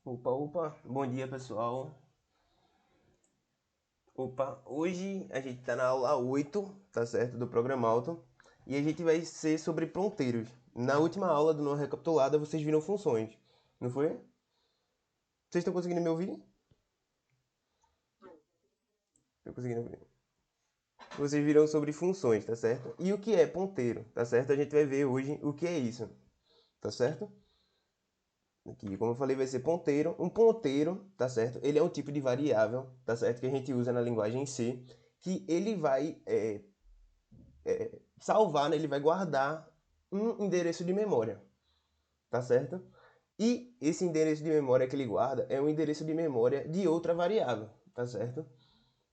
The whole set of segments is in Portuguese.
Opa, opa, bom dia pessoal. Opa, hoje a gente tá na aula 8, tá certo, do programa Auto, e a gente vai ser sobre ponteiros. Na última aula do Não Recapitulada vocês viram funções, não foi? Vocês estão conseguindo me ouvir? Estão conseguindo ouvir? Vocês viram sobre funções, tá certo? E o que é ponteiro, tá certo? A gente vai ver hoje o que é isso, tá certo? Aqui, como eu falei, vai ser ponteiro. Um ponteiro, tá certo? Ele é um tipo de variável, tá certo? Que a gente usa na linguagem C, que ele vai salvar, né? Ele vai guardar um endereço de memória, tá certo? E esse endereço de memória que ele guarda é um endereço de memória de outra variável, tá certo?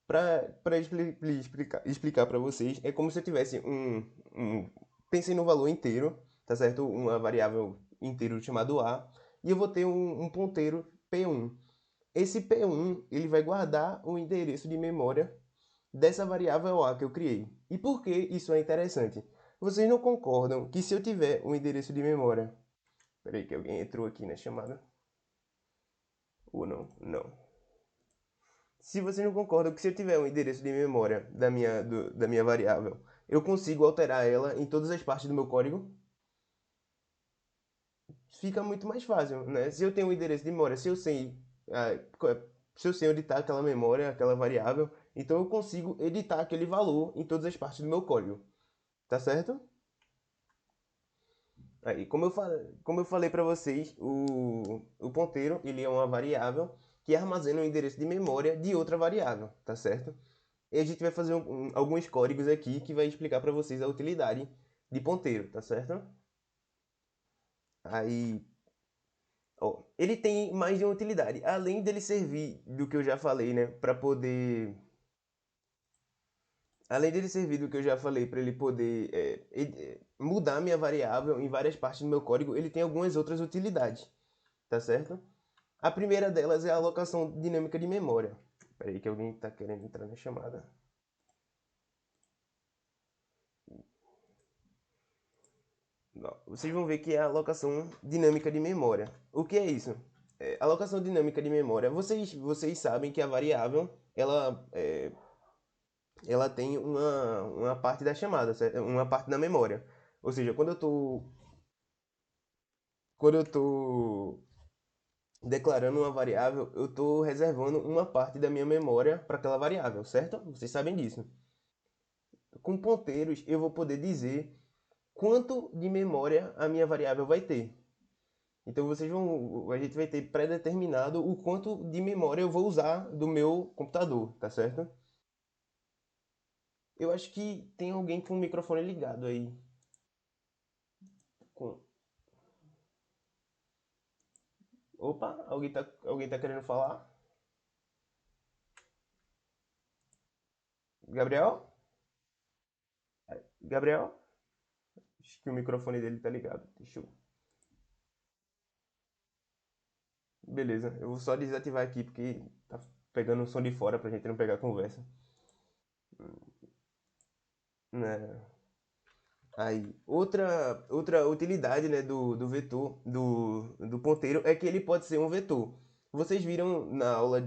Para explicar para vocês, é como se eu tivesse pensei no valor inteiro, tá certo? Uma variável inteiro chamado A, e eu vou ter um ponteiro P1. Esse P1 ele vai guardar o endereço de memória dessa variável A que eu criei. E por que isso é interessante? Vocês não concordam que se eu tiver um endereço de memória... Peraí que alguém entrou aqui na chamada. Ou não? Não. Se vocês não concordam que se eu tiver um endereço de memória da minha variável, eu consigo alterar ela em todas as partes do meu código, fica muito mais fácil, né? Se eu tenho um endereço de memória, ah, se eu sei editar aquela memória, aquela variável, então eu consigo editar aquele valor em todas as partes do meu código. Tá certo? Aí, como eu falei para vocês, o ponteiro ele é uma variável que armazena o endereço de memória de outra variável, tá certo? E a gente vai fazer alguns códigos aqui que vai explicar para vocês a utilidade de ponteiro, tá certo? Aí, ó, ele tem mais de uma utilidade. Além dele servir do que eu já falei, né, para poder Além dele servir do que eu já falei para ele poder mudar minha variável em várias partes do meu código, ele tem algumas outras utilidades, tá certo? A primeira delas é a alocação dinâmica de memória. Espera aí que alguém está querendo entrar na chamada. Não. Vocês vão ver que é a alocação dinâmica de memória. O que é isso? Alocação dinâmica de memória. Vocês sabem que a variável ela tem uma parte da chamada, certo? Uma parte da memória. Ou seja, quando eu tô declarando uma variável, eu estou reservando uma parte da minha memória para aquela variável, certo? Vocês sabem disso. Com ponteiros, eu vou poder dizer quanto de memória a minha variável vai ter. Então a gente vai ter pré-determinado o quanto de memória eu vou usar do meu computador, tá certo? Eu acho que tem alguém com o microfone ligado aí. Com... Opa, alguém tá querendo falar? Gabriel? Gabriel? Acho que o microfone dele tá ligado. Deixa eu... Beleza, eu vou só desativar aqui porque tá pegando o som de fora pra gente não pegar a conversa. Né? Aí, outra utilidade, né, do vetor, do ponteiro, é que ele pode ser um vetor. Vocês viram na aula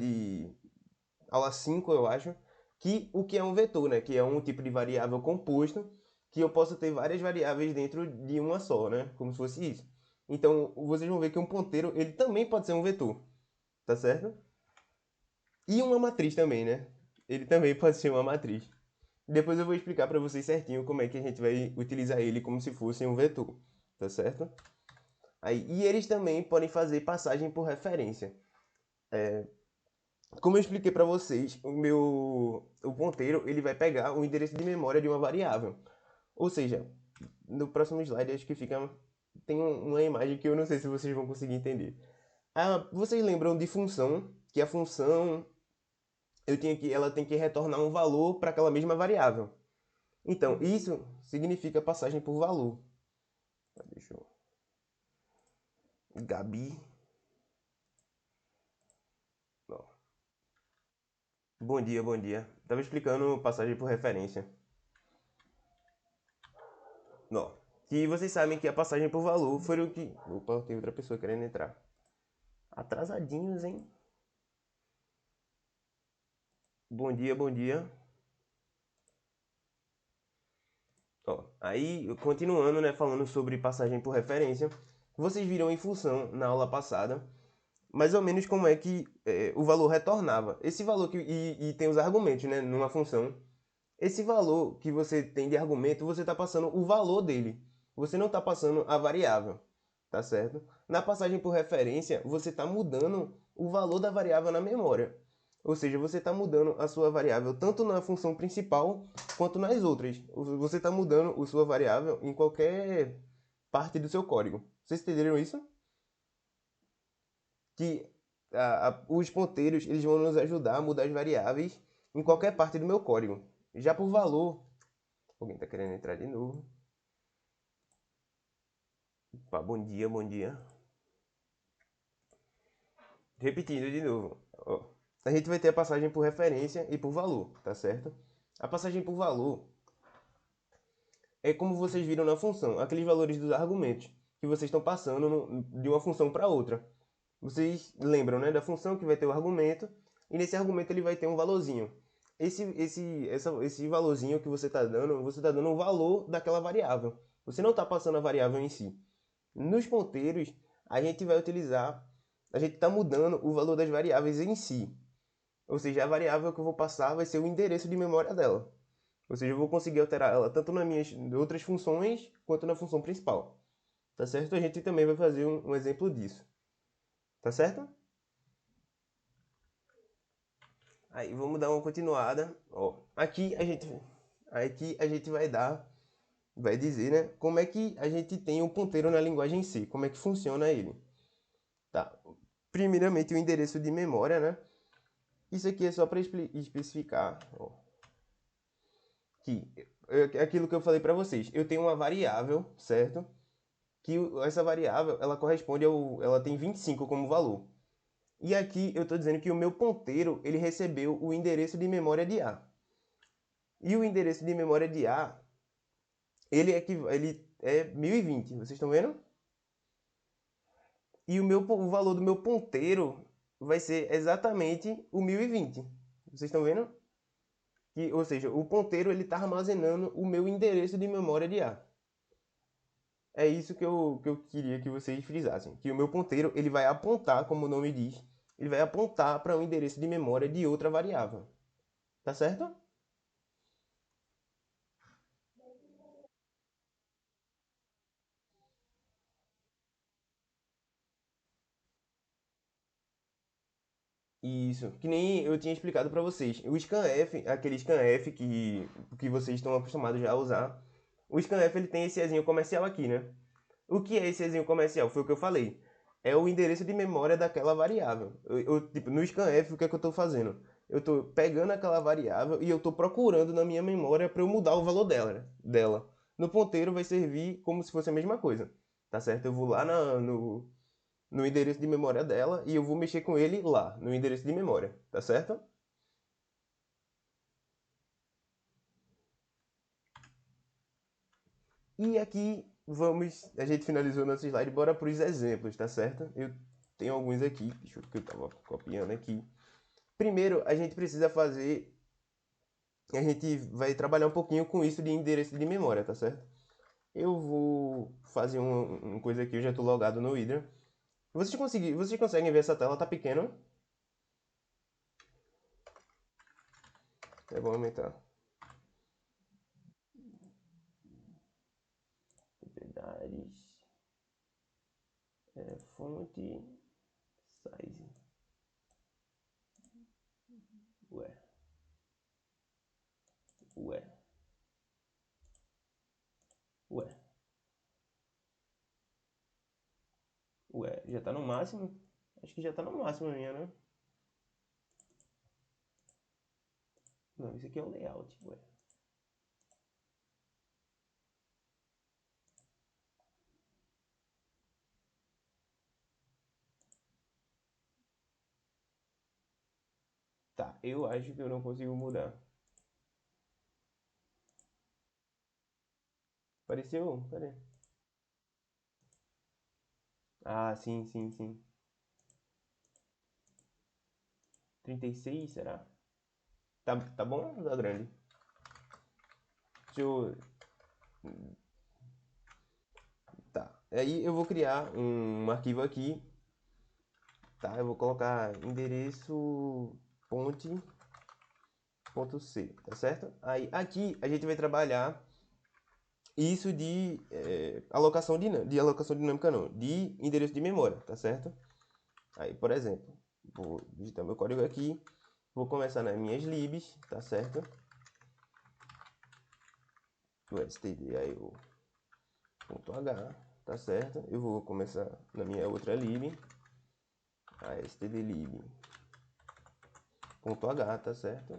5 eu acho, que o que é um vetor, né, que é um tipo de variável composto, que eu posso ter várias variáveis dentro de uma só, né, como se fosse isso. Então, vocês vão ver que um ponteiro, ele também pode ser um vetor, tá certo? E uma matriz também, né? Ele também pode ser uma matriz. Depois eu vou explicar para vocês certinho como é que a gente vai utilizar ele como se fosse um vetor, tá certo? Aí, e eles também podem fazer passagem por referência. Como eu expliquei para vocês, o ponteiro ele vai pegar o endereço de memória de uma variável. Ou seja, no próximo slide acho que tem uma imagem que eu não sei se vocês vão conseguir entender. Ah, vocês lembram de função? Que a função ela tem que retornar um valor para aquela mesma variável. Então, isso significa passagem por valor. Deixa eu... Gabi. Ó. Bom dia, bom dia. Tava explicando passagem por referência. Ó. Que vocês sabem que a passagem por valor foi o que. Opa, tem outra pessoa querendo entrar. Atrasadinhos, hein? Bom dia, bom dia. Ó, aí, continuando, né, falando sobre passagem por referência, vocês viram em função na aula passada, mais ou menos como é que o valor retornava. Esse valor e tem os argumentos, né, numa função. Esse valor que você tem de argumento, você está passando o valor dele. Você não está passando a variável, tá certo? Na passagem por referência, você está mudando o valor da variável na memória. Ou seja, você está mudando a sua variável tanto na função principal quanto nas outras. Você está mudando a sua variável em qualquer parte do seu código. Vocês entenderam isso? Que os ponteiros eles vão nos ajudar a mudar as variáveis em qualquer parte do meu código. Já por valor, alguém está querendo entrar de novo. Opa, bom dia, bom dia. Repetindo de novo. Ó, a gente vai ter a passagem por referência e por valor, tá certo? A passagem por valor é como vocês viram na função, aqueles valores dos argumentos que vocês estão passando de uma função para outra. Vocês lembram, né, da função que vai ter o argumento e nesse argumento ele vai ter um valorzinho. Esse valorzinho que você está dando o valor daquela variável. Você não está passando a variável em si. Nos ponteiros, a gente vai utilizar, a gente está mudando o valor das variáveis em si. Ou seja, a variável que eu vou passar vai ser o endereço de memória dela. Ou seja, eu vou conseguir alterar ela tanto nas minhas outras funções quanto na função principal. Tá certo? A gente também vai fazer um exemplo disso. Tá certo? Aí vamos dar uma continuada. Ó, aqui a gente vai dizer, né, como é que a gente tem o ponteiro na linguagem C, como é que funciona ele. Tá. Primeiramente o endereço de memória, né? Isso aqui é só para especificar, ó, que aquilo que eu falei para vocês. Eu tenho uma variável, certo? Que essa variável, ela corresponde ela tem 25 como valor. E aqui eu estou dizendo que o meu ponteiro, ele recebeu o endereço de memória de A. E o endereço de memória de A, ele é 1020, vocês estão vendo? E o valor do meu ponteiro vai ser exatamente o 1020. Vocês estão vendo? Ou seja, o ponteiro ele está armazenando o meu endereço de memória de A. É isso que eu queria que vocês frisassem. Que o meu ponteiro ele vai apontar, como o nome diz, ele vai apontar para um endereço de memória de outra variável. Tá certo? Isso. Que nem eu tinha explicado para vocês. O scanf, aquele scanf que vocês estão acostumados já a usar, o scanf ele tem esse ezinho comercial aqui, né? O que é esse ezinho comercial? Foi o que eu falei. É o endereço de memória daquela variável. Tipo, no scanf, o que é que eu estou fazendo? Eu estou pegando aquela variável e eu estou procurando na minha memória para eu mudar o valor dela. No ponteiro vai servir como se fosse a mesma coisa. Tá certo? Eu vou lá no endereço de memória dela e eu vou mexer com ele lá, no endereço de memória. Tá certo? E aqui vamos. A gente finalizou nosso slide, bora para os exemplos, tá certo? Eu tenho alguns aqui, deixa eu que eu tava copiando aqui. Primeiro, a gente precisa fazer. A gente vai trabalhar um pouquinho com isso de endereço de memória, tá certo? Eu vou fazer uma coisa aqui, eu já estou logado no Hydra. Vocês conseguem ver essa tela? Tá pequena? É bom aumentar. Propriedades. Fonte. Size. Ué. Ué. Ué. Ué. Já tá no máximo? Acho que já tá no máximo a minha, né? Não, isso aqui é o layout. Ué. Tá, eu acho que eu não consigo mudar. Apareceu? Cadê? Ah, sim, sim, sim. 36, será? Tá bom ou tá grande? Deixa eu... Tá. Aí eu vou criar um arquivo aqui. Tá, eu vou colocar endereço ponte.c, tá certo? Aí aqui a gente vai trabalhar isso de alocação dinâmica não, de endereço de memória, tá certo? Aí, por exemplo, vou digitar meu código aqui, vou começar nas minhas libs, tá certo? O std aí o .h, tá certo? Eu vou começar na minha outra lib, a stdlib.h, tá certo?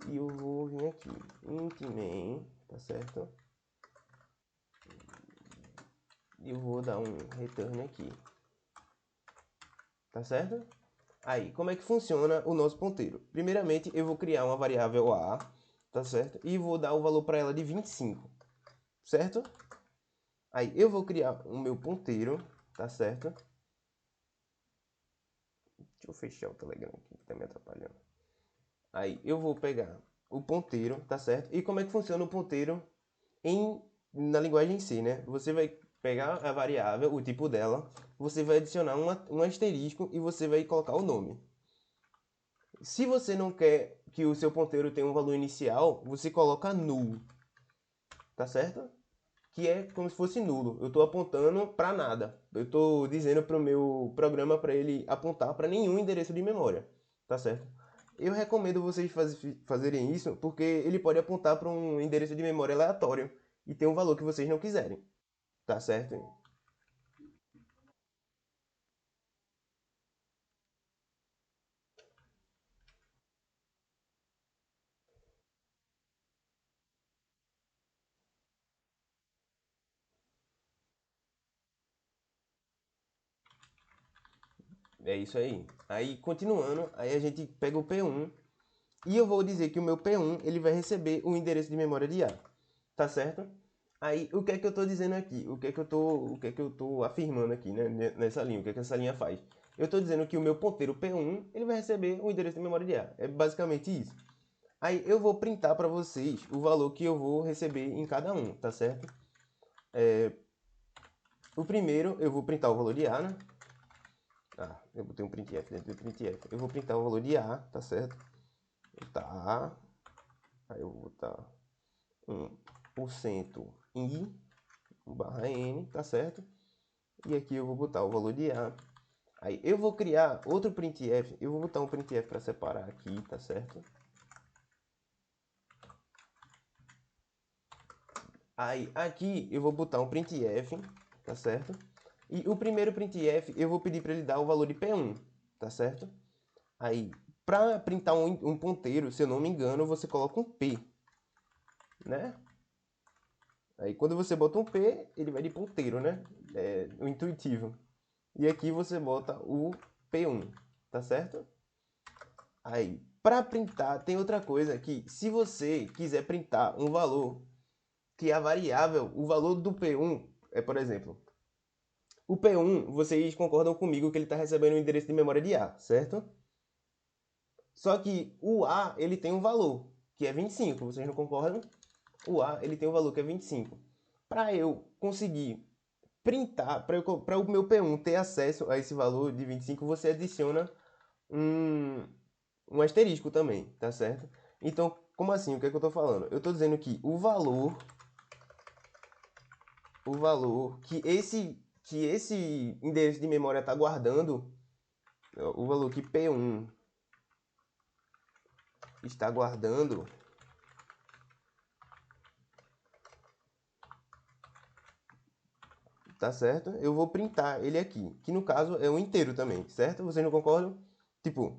E eu vou vir aqui, int.main, tá certo? E eu vou dar um return aqui, tá certo? Aí, como é que funciona o nosso ponteiro? Primeiramente, eu vou criar uma variável a, tá certo? E vou dar o valor para ela de 25, certo? Aí, eu vou criar o meu ponteiro, tá certo? Deixa eu fechar o Telegram aqui, que tá me atrapalhando. Aí, eu vou pegar o ponteiro, tá certo? E como é que funciona o ponteiro na linguagem C, né? Você vai pegar a variável, o tipo dela, você vai adicionar um asterisco e você vai colocar o nome. Se você não quer que o seu ponteiro tenha um valor inicial, você coloca null, tá certo? Que é como se fosse nulo. Eu estou apontando para nada. Eu estou dizendo para o meu programa para ele apontar para nenhum endereço de memória, tá certo? Eu recomendo vocês fazerem isso porque ele pode apontar para um endereço de memória aleatório e ter um valor que vocês não quiserem, tá certo? É isso aí. Aí, continuando, aí a gente pega o P1 e eu vou dizer que o meu P1 ele vai receber o endereço de memória de A, tá certo? Aí, o que é que eu estou dizendo aqui? O que é que eu tô afirmando aqui, né, nessa linha? O que é que essa linha faz? Eu estou dizendo que o meu ponteiro P1 ele vai receber o endereço de memória de A. É basicamente isso. Aí, eu vou printar para vocês o valor que eu vou receber em cada um, tá certo? O primeiro, eu vou printar o valor de A, né? Ah, eu botei um printf dentro do printf. Eu vou printar o valor de A, tá certo? Tá. Aí eu vou botar 1% i barra n, tá certo? E aqui eu vou botar o valor de A. Aí eu vou criar outro printf. Eu vou botar um printf para separar aqui, tá certo? Aí aqui eu vou botar um printf, tá certo? E o primeiro printf eu vou pedir para ele dar o valor de P1, tá certo? Aí, para printar um ponteiro, se eu não me engano, você coloca um P, né? Aí quando você bota um P, ele vai de ponteiro, né? É o intuitivo. E aqui você bota o P1, tá certo? Aí, para printar, tem outra coisa que se você quiser printar um valor que é a variável, o valor do P1 é, por exemplo, o P1, vocês concordam comigo que ele está recebendo um endereço de memória de A, certo? Só que o A, ele tem um valor, que é 25, vocês não concordam? O A, ele tem um valor que é 25. Para eu conseguir printar, para o meu P1 ter acesso a esse valor de 25, você adiciona um, um asterisco também, tá certo? Então, como assim? O que é que eu estou falando? Eu estou dizendo que o valor que esse endereço de memória está guardando, o valor que P1 está guardando, tá certo? Eu vou printar ele aqui, que no caso é um inteiro também, certo? Vocês não concordam? Tipo,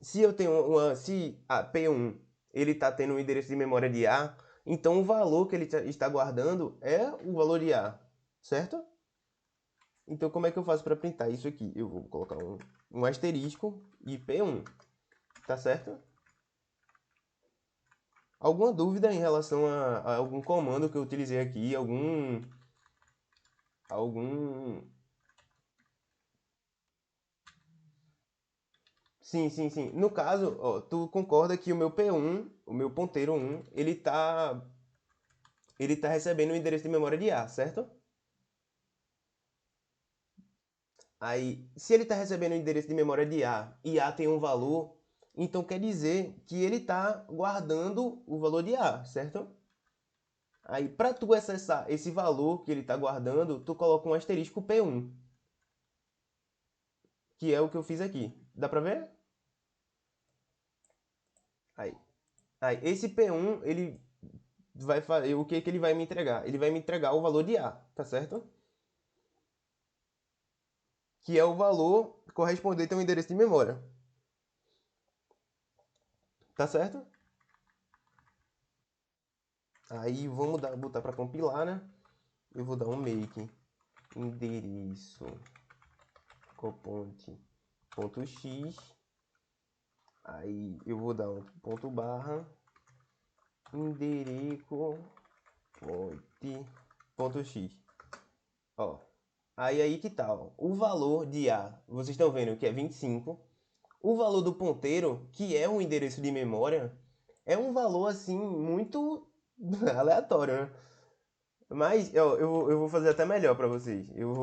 se eu tenho se a P1 ele está tendo um endereço de memória de A, então o valor que ele está guardando é o valor de A, certo? Então como é que eu faço para printar isso aqui? Eu vou colocar um asterisco e P1, tá certo? Alguma dúvida em relação a algum comando que eu utilizei aqui? Algum Sim, sim, sim. No caso, ó, tu concorda que o meu P1, o meu ponteiro 1, ele tá recebendo o endereço de memória de A, certo? Aí, se ele está recebendo o endereço de memória de A e A tem um valor, então quer dizer que ele está guardando o valor de A, certo? Aí, para tu acessar esse valor que ele está guardando, tu coloca um asterisco P1, que é o que eu fiz aqui. Dá para ver? Aí, aí esse P1, ele vai fazer o que que ele vai me entregar? Ele vai me entregar o valor de A, tá certo? Que é o valor correspondente ao endereço de memória. Tá certo? Aí vamos botar para compilar, né? Eu vou dar um make endereço coponte.x. Aí eu vou dar um ponto barra endereço ponte.x. Ó. Aí que tá, ó. O valor de A, vocês estão vendo que é 25. O valor do ponteiro, que é um endereço de memória, é um valor assim muito aleatório, né? Mas eu vou fazer até melhor para vocês. Eu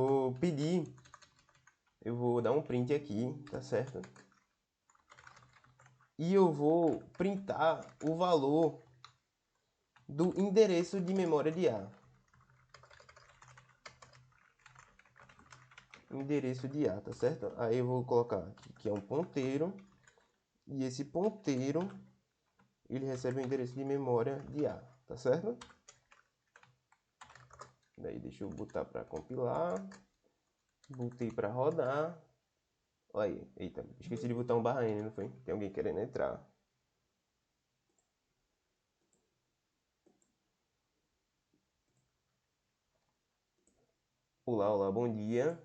vou dar um print aqui, tá certo? E eu vou printar o valor do endereço de memória de A. Endereço de A, tá certo? Aí eu vou colocar aqui que é um ponteiro. E esse ponteiro, ele recebe o endereço de memória de A, tá certo? Daí deixa eu botar para compilar. Botei para rodar. Olha aí, eita, esqueci de botar um barra N, não foi? Tem alguém querendo entrar. Olá, olá, bom dia.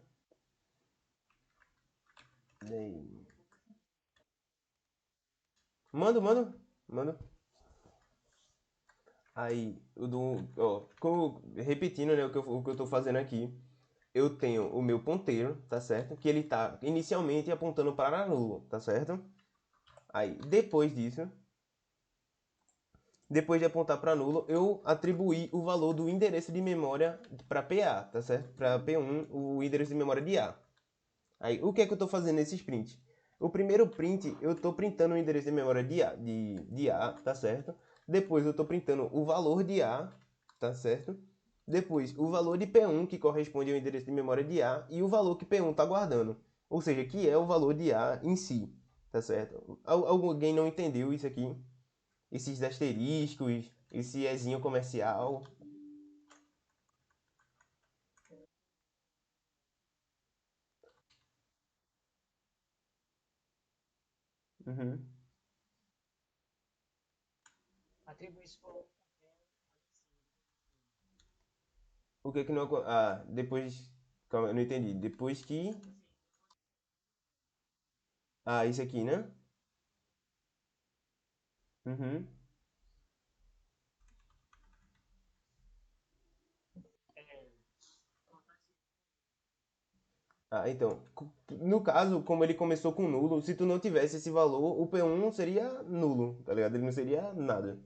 Daí. Mando, mando, mando. Aí, ó, repetindo, né, o que eu tô fazendo aqui. Eu tenho o meu ponteiro, tá certo? Que ele tá inicialmente apontando para nulo, tá certo? Aí, depois de apontar para nulo, eu atribuí o valor do endereço de memória para PA, tá certo? Para P1, o endereço de memória de A. Aí, o que é que eu estou fazendo nesse sprint? O primeiro print, eu estou printando o endereço de memória de A, tá certo? Depois eu estou printando o valor de A, tá certo? Depois, o valor de P1, que corresponde ao endereço de memória de A, e o valor que P1 está guardando. Ou seja, que é o valor de A em si, tá certo? Alguém não entendeu isso aqui? Esses asteriscos, esse ezinho comercial. Uhum. O que que não... Ah, depois... Calma, eu não entendi. Depois que... Ah, isso aqui, né? Uhum. Ah, então, no caso, como ele começou com nulo, se tu não tivesse esse valor, o P1 seria nulo, tá ligado? Ele não seria nada.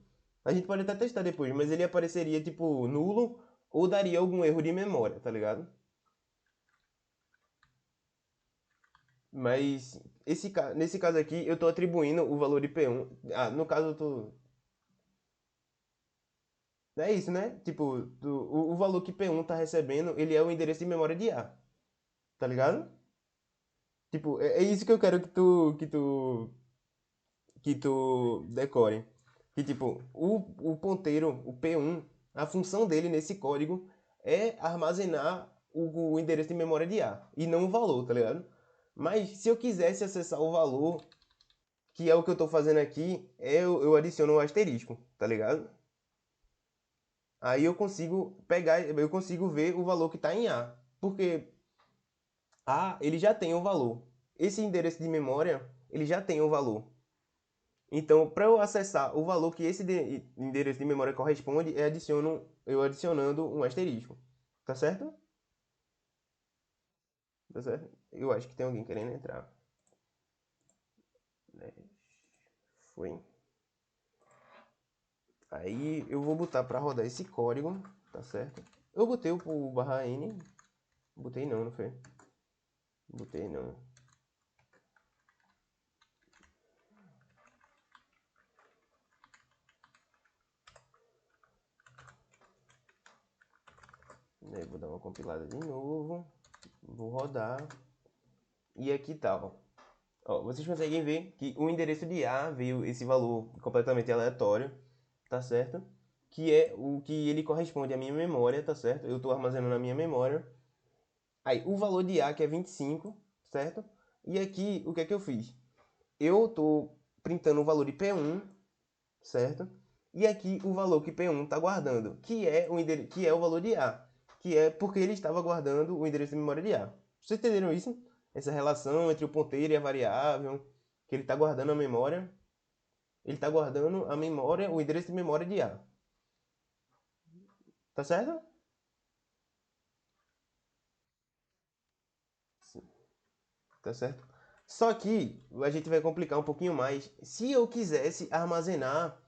A gente pode até testar depois, mas ele apareceria tipo nulo ou daria algum erro de memória, tá ligado? Mas nesse caso aqui, eu tô atribuindo o valor de P1. Ah, no caso, eu tô. É isso, né? Tipo, o valor que P1 tá recebendo, ele é o endereço de memória de A, tá ligado? Tipo, é isso que eu quero que tu decore. Que tipo, o ponteiro, o P1, a função dele nesse código é armazenar o endereço de memória de A e não o valor, tá ligado? Mas se eu quisesse acessar o valor, que é o que eu tô fazendo aqui, eu adiciono um asterisco, tá ligado? Aí eu consigo pegar, eu consigo ver o valor que está em A. Porque A, ele já tem um valor. Esse endereço de memória, ele já tem um valor. Então, para eu acessar o valor que esse endereço de memória corresponde, eu adicionando um asterisco. Tá certo? Tá certo? Eu acho que tem alguém querendo entrar. Foi. Aí eu vou botar para rodar esse código, tá certo? Eu botei o barra N. Botei não, não foi? Botei não. Aí vou dar uma compilada de novo. Vou rodar. E aqui tá, ó. Ó, vocês conseguem ver que o endereço de A veio esse valor completamente aleatório, tá certo? Que é o que ele corresponde à minha memória, tá certo? Eu estou armazenando na minha memória. Aí, o valor de A, que é 25, certo? E aqui, o que é que eu fiz? Eu estou printando o valor de P1, certo? E aqui o valor que P1 está guardando, que é o valor de A, que é porque ele estava guardando o endereço de memória de A. Vocês entenderam isso? Essa relação entre o ponteiro e a variável, que ele está guardando a memória, ele está guardando a memória, o endereço de memória de A. Tá certo? Sim, tá certo? Só que a gente vai complicar um pouquinho mais. Se eu quisesse armazenar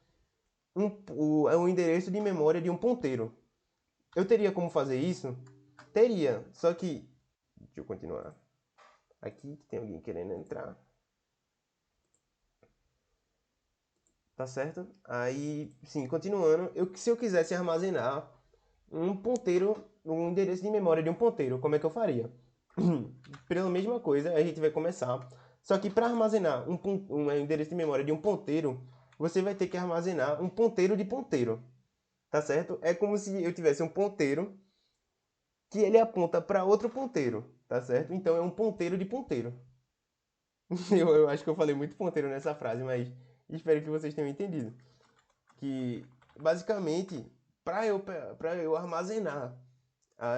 o endereço de memória de um ponteiro, eu teria como fazer isso? Teria, só que. Deixa eu continuar. Aqui tem alguém querendo entrar. Tá certo? Aí, sim, continuando. Se eu quisesse armazenar um ponteiro, um endereço de memória de um ponteiro, como é que eu faria? Pela mesma coisa, a gente vai começar. Só que para armazenar um endereço de memória de um ponteiro, você vai ter que armazenar um ponteiro de ponteiro. Tá certo? É como se eu tivesse um ponteiro que ele aponta para outro ponteiro, tá certo? Então é um ponteiro de ponteiro. Eu acho que eu falei muito ponteiro nessa frase, mas espero que vocês tenham entendido. Que basicamente, para eu armazenar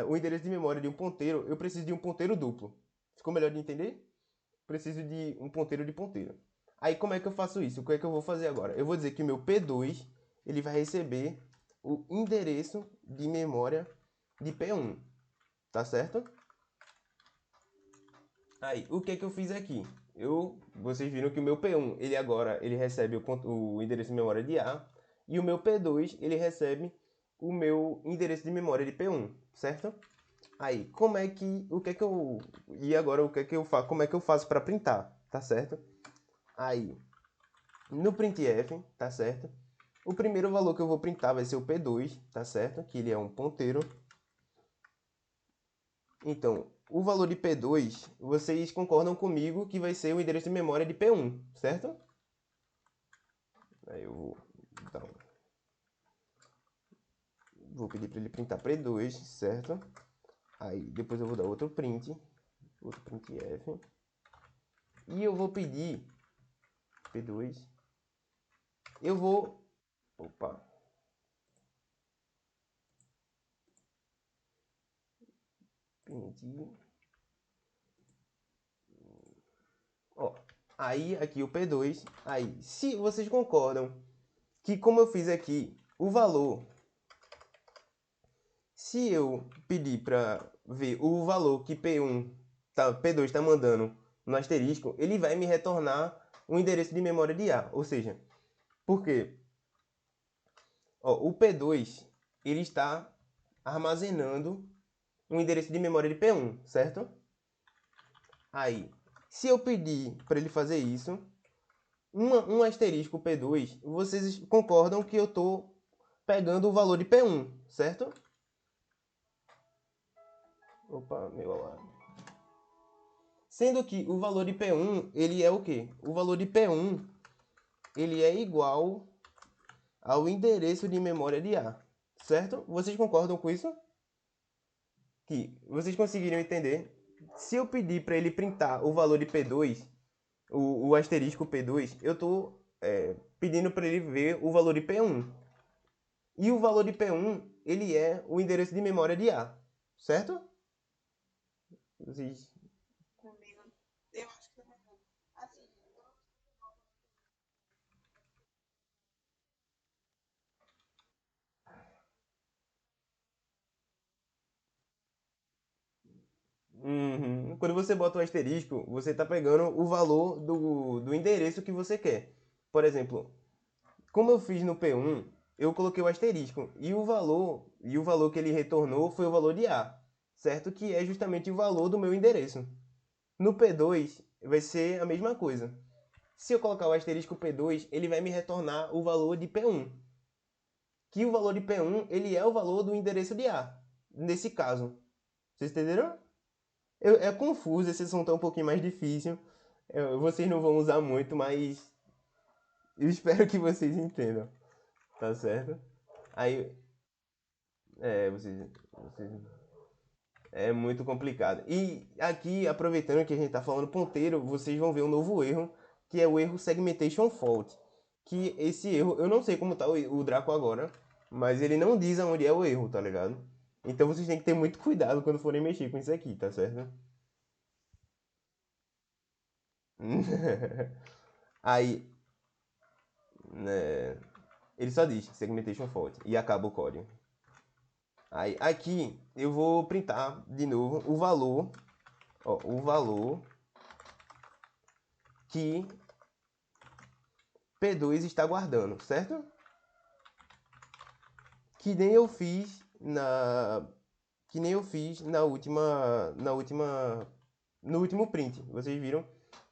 o endereço de memória de um ponteiro, eu preciso de um ponteiro duplo. Ficou melhor de entender? Preciso de um ponteiro de ponteiro. Aí como é que eu faço isso? O que é que eu vou fazer agora? Eu vou dizer que o meu P2 ele vai receber o endereço de memória de P1, tá certo? Aí, o que é que eu fiz aqui? Vocês viram que o meu P1, ele agora ele recebe o endereço de memória de A, e o meu P2, ele recebe o meu endereço de memória de P1, certo? Aí, o que é que eu, e agora o que é que eu faço, como é que eu faço para printar, tá certo? Aí, no printf, tá certo? O primeiro valor que eu vou printar vai ser o P2, tá certo? Que ele é um ponteiro. Então, o valor de P2, vocês concordam comigo que vai ser o endereço de memória de P1, certo? Aí eu vou pedir para ele printar P2, certo? Aí depois eu vou dar outro printf. E eu vou pedir P2. Eu vou... Opa. Print. Ó, aí aqui o P2. Aí, se vocês concordam que como eu fiz aqui, o valor, se eu pedir para ver o valor que P2 está mandando no asterisco, ele vai me retornar um endereço de memória de A. Ou seja, por quê? Ó, o P2 ele está armazenando um endereço de memória de P1, certo? Aí, se eu pedir para ele fazer isso, um asterisco P2, vocês concordam que eu estou pegando o valor de P1, certo? Opa, meu alarme. Sendo que o valor de P1, ele é o quê? O valor de P1, ele é igual ao endereço de memória de A, certo? Vocês concordam com isso? Que vocês conseguiram entender? Se eu pedir para ele printar o valor de P2, o asterisco P2, eu estou pedindo para ele ver o valor de P1. E o valor de P1, ele é o endereço de memória de A, certo? Vocês... Quando você bota o asterisco, você está pegando o valor do endereço que você quer. por exemplo, como eu fiz no P1, eu coloquei o asterisco e o valor que ele retornou foi o valor de A, certo? Que é justamente o valor do meu endereço. No P2 vai ser a mesma coisa. Se eu colocar o asterisco P2, ele vai me retornar o valor de P1. Que o valor de P1, ele é o valor do endereço de A, nesse caso. Vocês entenderam? É confuso, esse assunto é um pouquinho mais difícil. Vocês não vão usar muito, mas eu espero que vocês entendam. Tá certo? Aí, vocês é muito complicado. E aqui, aproveitando que a gente tá falando ponteiro, vocês vão ver um novo erro, que é o erro segmentation fault. Que esse erro, eu não sei como tá o Draco agora, mas ele não diz aonde é o erro, tá ligado? Então vocês têm que ter muito cuidado quando forem mexer com isso aqui, tá certo? Aí, né, ele só diz segmentation fault e acaba o código. Aí, aqui eu vou printar de novo o valor, ó, o valor que P2 está guardando, certo? Que nem eu fiz na que nem eu fiz no último print. Vocês viram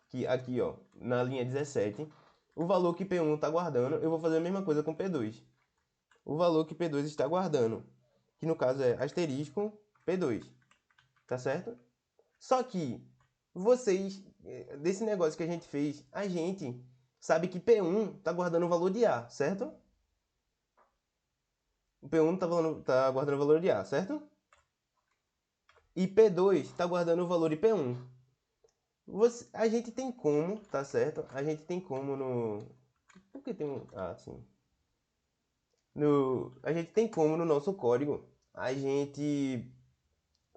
que aqui, ó, na linha 17, o valor que P1 está guardando, eu vou fazer a mesma coisa com P2. O valor que P2 está guardando, que no caso é asterisco P2, tá certo? Só que vocês, desse negócio que a gente fez, a gente sabe que P1 está guardando o valor de A, certo? O P1 tá guardando o valor de A, certo? E P2 está guardando o valor de P1. A gente tem como, tá certo? A gente tem como no... Por que tem um... Ah, sim. A gente tem como no nosso código a gente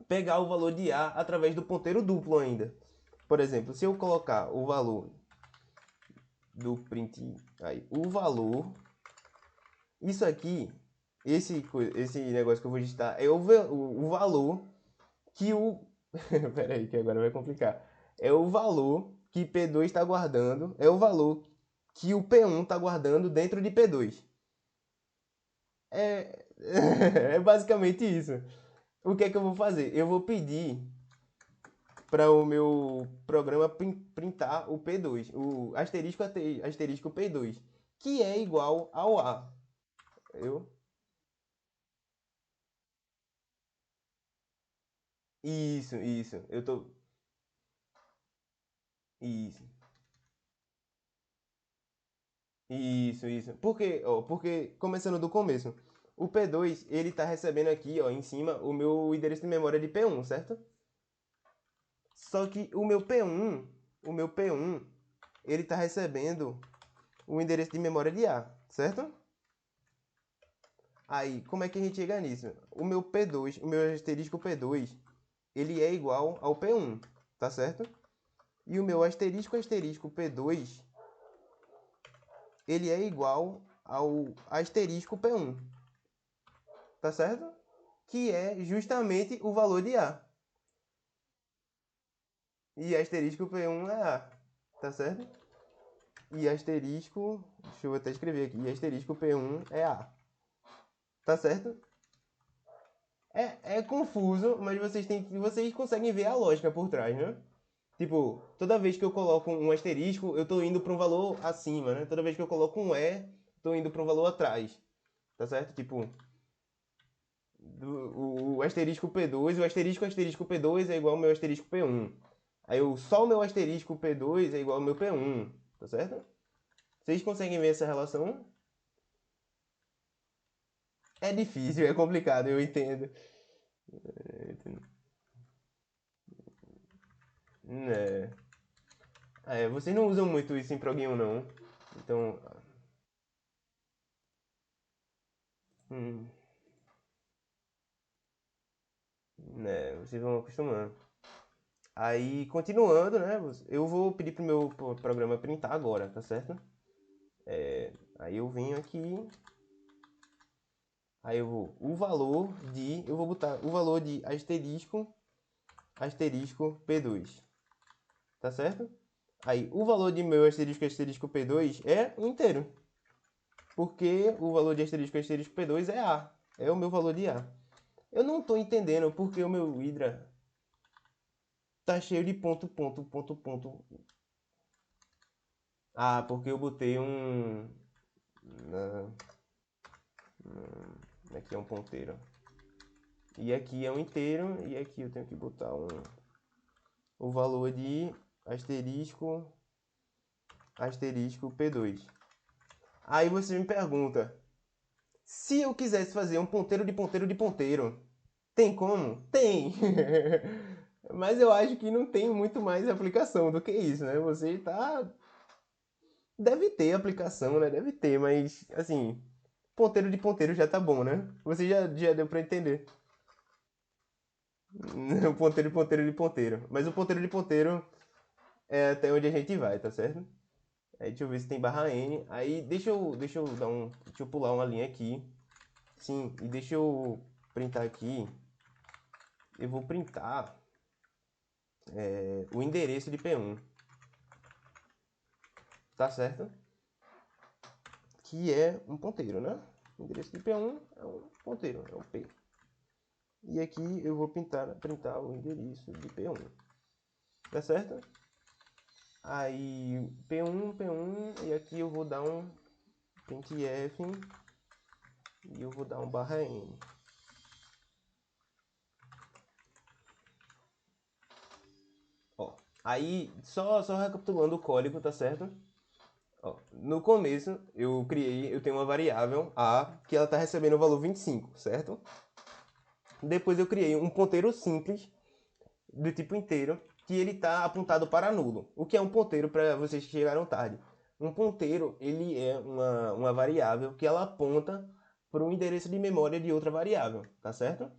pegar o valor de A através do ponteiro duplo ainda. Por exemplo, se eu colocar o valor do print... Aí, o valor... Isso aqui, esse negócio que eu vou digitar é o valor que o... Pera aí, que agora vai complicar. É o valor que P2 está guardando, é o valor que o P1 está guardando dentro de P2. É, é basicamente isso. O que é que eu vou fazer? Eu vou pedir para o meu programa printar o P2, o asterisco P2, que é igual ao A. Eu? Isso. Eu tô. Isso. Isso. Porque, começando do começo, o P2, ele tá recebendo aqui, ó, em cima, o meu endereço de memória de P1, certo? Só que o meu P1, ele tá recebendo o endereço de memória de A, certo? Aí, como é que a gente chega nisso? O meu asterisco P2, ele é igual ao P1, tá certo? E o meu asterisco P2, ele é igual ao asterisco P1, tá certo? Que é justamente o valor de A. E asterisco P1 é A, tá certo? E asterisco, deixa eu até escrever aqui, e asterisco P1 é A, tá certo? É confuso, mas vocês conseguem ver a lógica por trás, né? Tipo, toda vez que eu coloco um asterisco, eu tô indo para um valor acima, né? Toda vez que eu coloco um E, tô indo para um valor atrás, tá certo? Tipo, o asterisco P2, o asterisco P2 é igual ao meu asterisco P1. Aí só o meu asterisco P2 é igual ao meu P1, tá certo? Vocês conseguem ver essa relação? É difícil, é complicado, eu entendo. É. Vocês não usam muito isso em Prog 1, não. Então, hum, né, vocês vão acostumando. Aí, continuando, né, eu vou pedir pro meu programa printar agora, tá certo? Aí eu venho aqui, aí eu vou botar o valor de asterisco P2, tá certo? Aí, o valor de meu asterisco P2 é um inteiro. Porque o valor de asterisco P2 é A. É o meu valor de A. Eu não tô entendendo porque o meu Hydra tá cheio de ponto, ponto, ponto, ponto. Ah, porque eu botei um... Aqui é um ponteiro. E aqui é um inteiro. E aqui eu tenho que botar o valor de asterisco P2. Aí você me pergunta, se eu quisesse fazer um ponteiro de ponteiro de ponteiro, tem como? Tem! Mas eu acho que não tem muito mais aplicação do que isso, né? Você tá... Deve ter aplicação, né? Deve ter, mas, assim, ponteiro de ponteiro já tá bom, né? Você já deu pra entender. O ponteiro de ponteiro de ponteiro. Mas o ponteiro de ponteiro é até onde a gente vai, tá certo? Aí deixa eu ver se tem barra N. Aí deixa eu dar um... Deixa eu pular uma linha aqui. Sim, e deixa eu printar aqui. Eu vou printar o endereço de P1. Tá certo? Que é um ponteiro, né? O endereço de P1 é um ponteiro, é um P. E aqui eu vou printar o endereço de P1. Tá certo? Aí P1, e aqui eu vou dar um printf e eu vou dar um barra N. Ó, aí só recapitulando o código, tá certo? Ó, no começo eu tenho uma variável A que ela tá recebendo o valor 25, certo? Depois eu criei um ponteiro simples do tipo inteiro que ele está apontado para nulo. O que é um ponteiro para vocês que chegaram tarde? Um ponteiro ele é uma variável que ela aponta para um endereço de memória de outra variável, tá certo?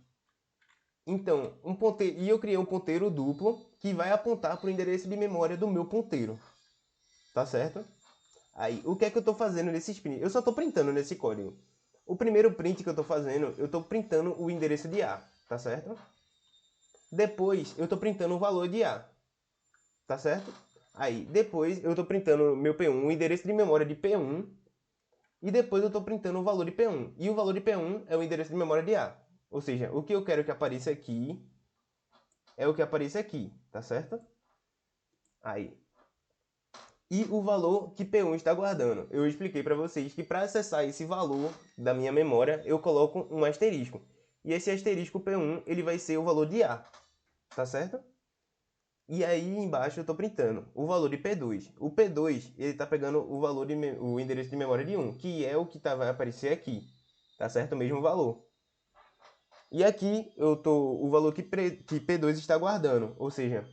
Então, um ponteiro, e eu criei um ponteiro duplo que vai apontar para o endereço de memória do meu ponteiro, tá certo? Aí, o que é que eu estou fazendo nesse sprint? Eu só estou printando nesse código. O primeiro print que eu estou fazendo, eu estou printando o endereço de A, tá certo? Depois, eu estou printando o valor de A, tá certo? Aí, depois eu estou printando meu P1, o endereço de memória de P1, e depois eu estou printando o valor de P1. E o valor de P1 é o endereço de memória de A. Ou seja, o que eu quero que apareça aqui é o que apareça aqui, tá certo? Aí. E o valor que P1 está guardando. Eu expliquei para vocês que para acessar esse valor da minha memória, eu coloco um asterisco. E esse asterisco P1, ele vai ser o valor de A, tá certo? E aí embaixo eu estou printando o valor de P2. O P2 ele está pegando o valor o endereço de memória de 1, que é o que vai aparecer aqui, tá certo? O mesmo valor. E aqui eu tô o valor que P2 está guardando, ou seja,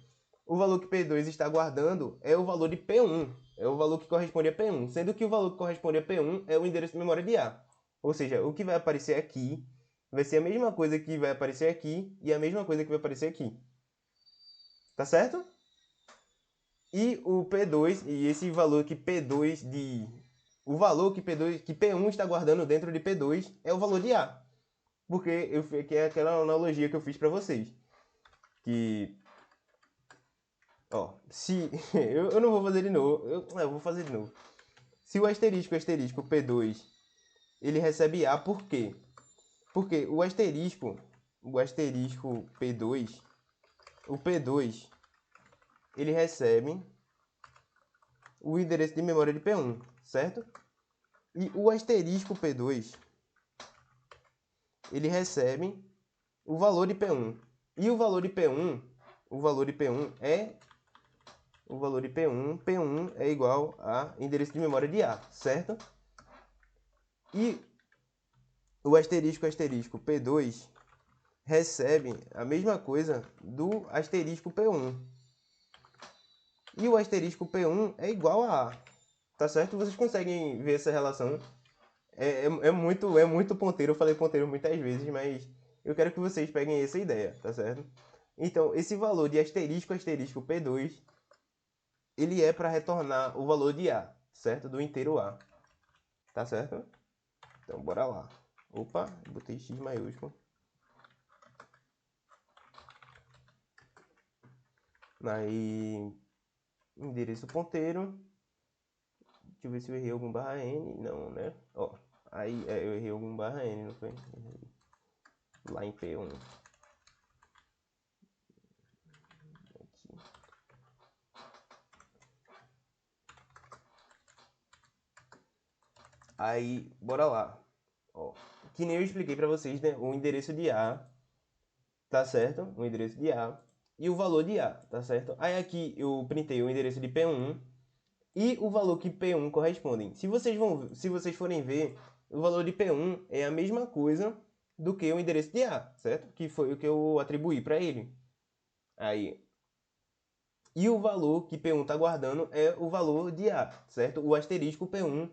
o valor que P2 está guardando é o valor de P1, é o valor que corresponde a P1, sendo que o valor que corresponde a P1 é o endereço de memória de A. Ou seja, o que vai aparecer aqui vai ser a mesma coisa que vai aparecer aqui e a mesma coisa que vai aparecer aqui. Tá certo? E o P2, e esse valor que P2 de... O valor que P1 está guardando dentro de P2 é o valor de A. Porque que é aquela analogia que eu fiz para vocês. Que... Ó, se... eu não vou fazer de novo. Eu vou fazer de novo. Se o asterisco P2, ele recebe A, por quê? Porque o asterisco P2, o P2, ele recebe o endereço de memória de P1, certo? E o asterisco P2, ele recebe o valor de P1. E o valor de P1, P1 é igual a endereço de memória de A, certo? E o asterisco P2 recebe a mesma coisa do asterisco P1. E o asterisco P1 é igual a A, tá certo? Vocês conseguem ver essa relação? É muito ponteiro, eu falei ponteiro muitas vezes, mas eu quero que vocês peguem essa ideia, tá certo? Então, esse valor de asterisco P2, ele é para retornar o valor de A, certo? Do inteiro A, tá certo? Então, bora lá. Opa, botei X maiúsculo. Aí, endereço ponteiro. Deixa eu ver se eu errei algum barra N. Não, né? Ó, aí eu errei algum barra N, não foi? Lá em P1. Aqui. Aí, bora lá. Ó, que nem eu expliquei pra vocês, né? O endereço de A, tá certo? O endereço de A e o valor de A, tá certo? Aí aqui eu printei o endereço de P1 e o valor que P1 correspondem. Se vocês forem ver, o valor de P1 é a mesma coisa do que o endereço de A, certo? Que foi o que eu atribuí para ele. Aí, e o valor que P1 está guardando é o valor de A, certo? O asterisco P1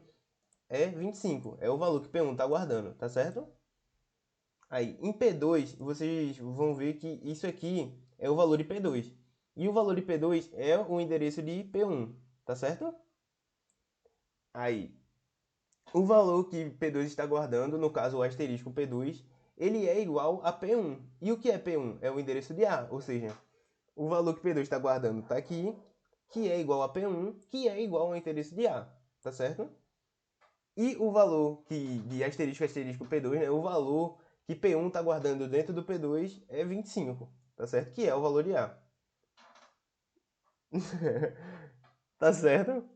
é 25, é o valor que P1 está guardando, tá certo? Aí, em P2, vocês vão ver que isso aqui é o valor de P2. E o valor de P2 é o endereço de P1, tá certo? Aí, o valor que P2 está guardando, no caso o asterisco P2, ele é igual a P1. E o que é P1? É o endereço de A, ou seja, o valor que P2 está guardando está aqui, que é igual a P1, que é igual ao endereço de A, tá certo? E o valor que de asterisco P2, né, o valor que P1 está guardando dentro do P2 é 25, tá certo? Que é o valor de A. Tá certo?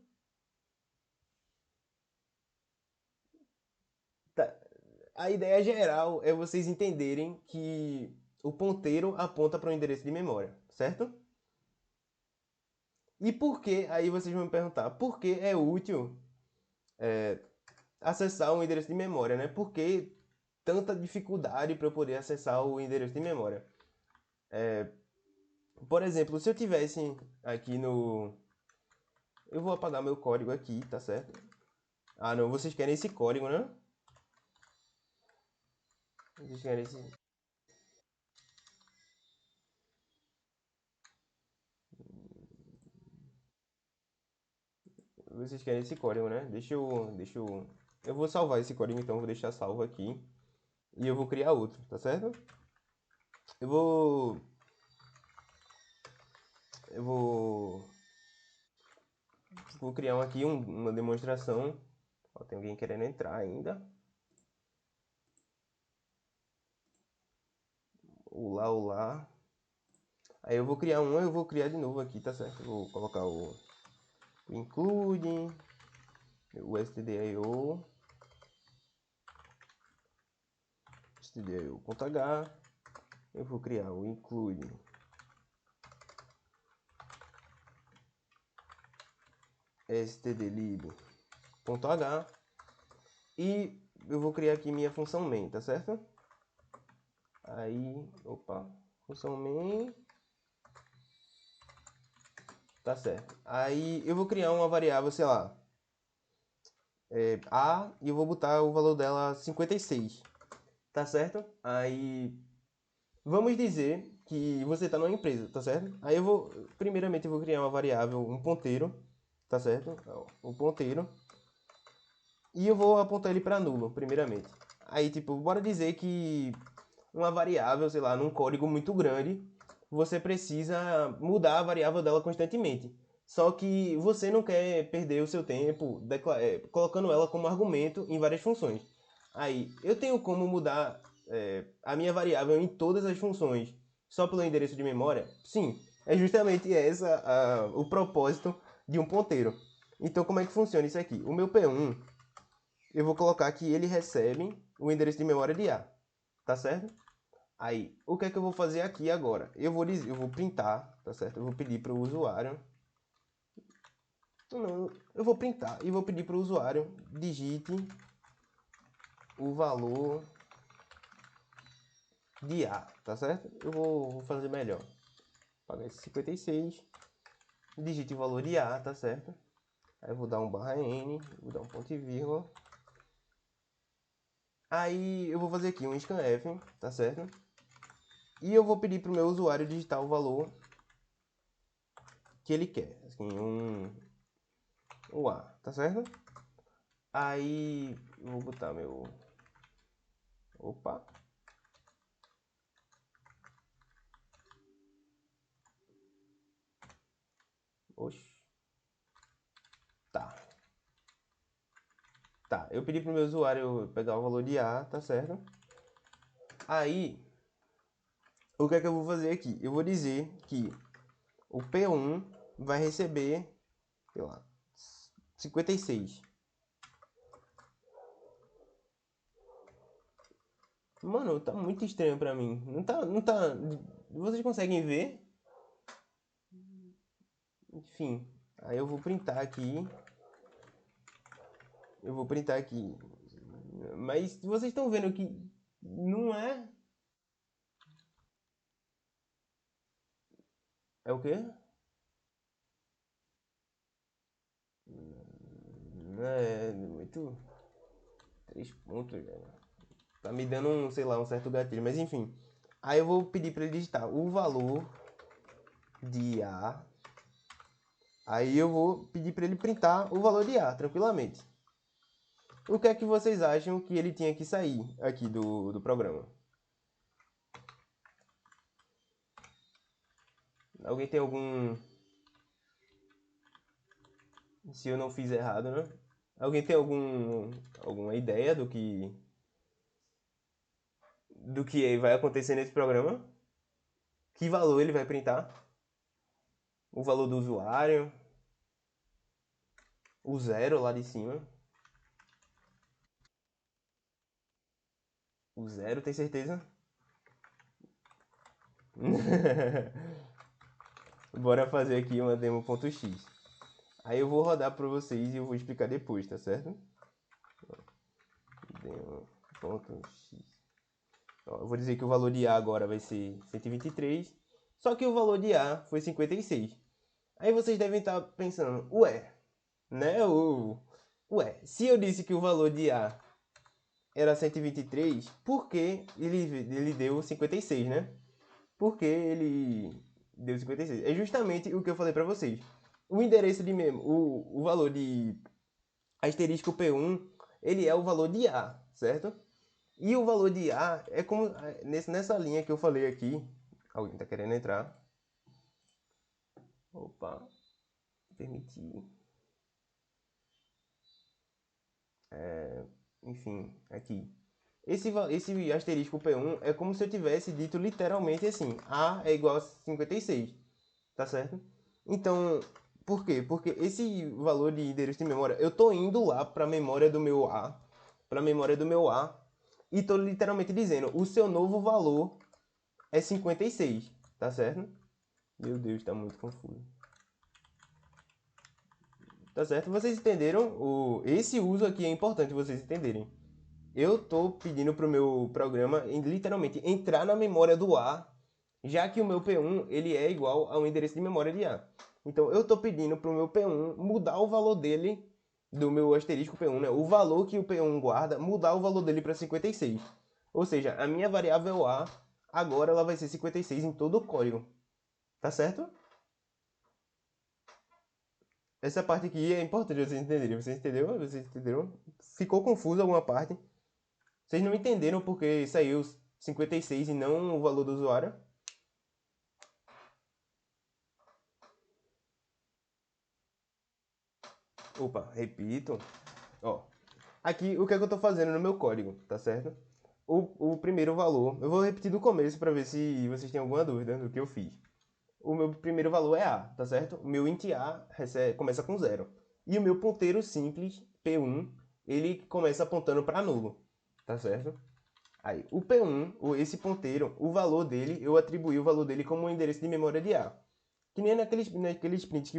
Tá. A ideia geral é vocês entenderem que o ponteiro aponta para o endereço de memória, certo? E por que, aí vocês vão me perguntar, por que é útil acessar o endereço de memória, né? Por que tanta dificuldade para eu poder acessar o endereço de memória? Por exemplo, se eu tivesse aqui no... Eu vou apagar meu código aqui, tá certo? Ah, não, vocês querem esse código, né? Vocês querem esse... Vocês querem esse código, né? Eu vou salvar esse código, então vou deixar salvo aqui. E eu vou criar outro, tá certo? Eu vou... Eu vou... Vou criar aqui uma demonstração. Ó, tem alguém querendo entrar ainda. Olá, olá. Aí eu vou criar de novo aqui, tá certo? Eu vou colocar o include, o stdio, stdio.h. Eu vou criar o include stdlib.h e eu vou criar aqui minha função main, tá certo? Aí, opa, função main, tá certo. Aí eu vou criar uma variável, sei lá, A, e eu vou botar o valor dela 56, tá certo? Aí vamos dizer que você está numa empresa, tá certo? Aí primeiramente eu vou criar uma variável, um ponteiro, tá certo? Um ponteiro. E eu vou apontar ele para nulo, primeiramente. Aí, tipo, bora dizer que uma variável, sei lá, num código muito grande, você precisa mudar a variável dela constantemente. Só que você não quer perder o seu tempo colocando ela como argumento em várias funções. Aí, eu tenho como mudar a minha variável em todas as funções só pelo endereço de memória? Sim, é justamente o propósito de um ponteiro. Então, como é que funciona isso aqui? O meu P1, eu vou colocar que ele recebe o endereço de memória de A, tá certo? Aí, o que é que eu vou fazer aqui agora? Eu vou printar, tá certo? Eu vou pedir para o usuário. Não, eu vou printar e vou pedir para o usuário digite o valor de A, tá certo? Vou fazer melhor. Pagar esse 56, digite o valor de A, tá certo? Aí eu vou dar um barra N, vou dar um ponto e vírgula. Aí eu vou fazer aqui um scanf, tá certo? E eu vou pedir para o meu usuário digitar o valor que ele quer. Assim, o A, tá certo? Aí eu vou botar meu... Opa! Oxi. Tá, eu pedi pro meu usuário pegar o valor de A, tá certo? Aí, o que é que eu vou fazer aqui? Eu vou dizer que o P1 vai receber, sei lá, 56. Mano, tá muito estranho pra mim. Não tá. Vocês conseguem ver? Enfim, aí eu vou printar aqui. Eu vou printar aqui. Mas vocês estão vendo que não é. É o quê? É muito. 3 pontos, velho. Tá me dando um, sei lá, um certo gatilho. Mas enfim. Aí eu vou pedir pra ele digitar o valor de A. Aí eu vou pedir pra ele printar o valor de A, tranquilamente. O que é que vocês acham que ele tinha que sair aqui do programa? Alguém tem algum. Se eu não fiz errado, né? Alguém tem alguma ideia do que vai acontecer nesse programa? Que valor ele vai printar? O valor do usuário? O zero lá de cima? O zero, tem certeza? Bora fazer aqui uma demo.x. Aí eu vou rodar para vocês e eu vou explicar depois, tá certo? Demo.x. Eu vou dizer que o valor de A agora vai ser 123, só que o valor de A foi 56. Aí vocês devem estar pensando, ué, né? Se eu disse que o valor de A era 123, por que ele deu 56, né? Por que ele deu 56? É justamente o que eu falei para vocês. O endereço de mesmo, o valor de asterisco P1, ele é o valor de A, certo? E o valor de A é como nessa linha que eu falei aqui. Alguém tá querendo entrar? Opa, permitir. Enfim, aqui. Esse asterisco P1 é como se eu tivesse dito literalmente assim: A é igual a 56, tá certo? Então, por quê? Porque esse valor de endereço de memória, eu tô indo lá para a memória do meu A, e tô literalmente dizendo: o seu novo valor é 56, tá certo? Meu Deus, tá muito confuso. Tá certo? Vocês entenderam? Esse uso aqui é importante vocês entenderem. Eu tô pedindo pro meu programa literalmente entrar na memória do A, já que o meu P1 ele é igual ao endereço de memória de A. Então eu tô pedindo pro meu P1 mudar o valor dele do meu asterisco P1, né? O valor que o P1 guarda, mudar o valor dele para 56. Ou seja, a minha variável A agora ela vai ser 56 em todo o código. Tá certo? Essa parte aqui é importante vocês entenderem. Vocês entenderam? Vocês entenderam? Ficou confuso alguma parte? Vocês não entenderam porque saiu 56 e não o valor do usuário? Opa, repito. Ó, aqui o que é que eu tô fazendo no meu código, tá certo? O primeiro valor, eu vou repetir do começo para ver se vocês têm alguma dúvida do que eu fiz. O meu primeiro valor é A, tá certo? O meu int A começa com 0. E o meu ponteiro simples, P1, ele começa apontando para nulo, tá certo? Aí, o P1, esse ponteiro, o valor dele, eu atribuí o valor dele como um endereço de memória de A. Que nem naqueles prints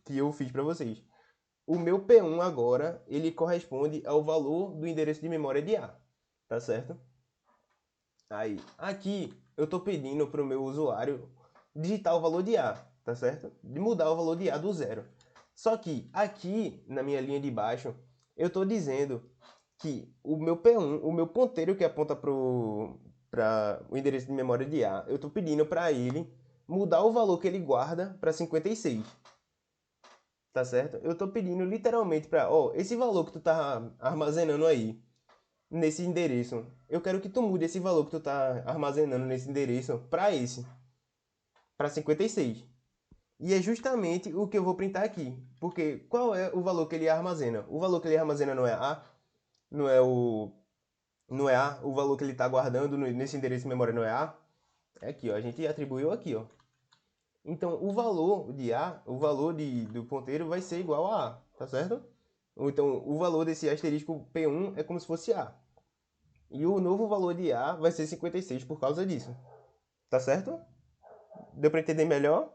que eu fiz para vocês. O meu P1 agora, ele corresponde ao valor do endereço de memória de A, tá certo? Aí, aqui, eu estou pedindo para o meu usuário digitar o valor de A, tá certo? De mudar o valor de A do zero. Só que aqui, na minha linha de baixo, eu estou dizendo que o meu P1, o meu ponteiro que aponta para o endereço de memória de A, eu estou pedindo para ele mudar o valor que ele guarda para 56. Tá certo? Eu estou pedindo literalmente para, ó, esse valor que tu tá armazenando aí, nesse endereço, eu quero que tu mude esse valor que tu tá armazenando nesse endereço para 56. E é justamente o que eu vou printar aqui. Porque qual é o valor que ele armazena? O valor que ele armazena não é A? não é não é A, o valor que ele está guardando nesse endereço de memória não é A. É aqui, ó, a gente atribuiu aqui, ó. Então, o valor de A, o valor do ponteiro vai ser igual a A, tá certo? Ou então, o valor desse asterisco P1 é como se fosse A. E o novo valor de A vai ser 56 por causa disso. Tá certo? Deu para entender melhor?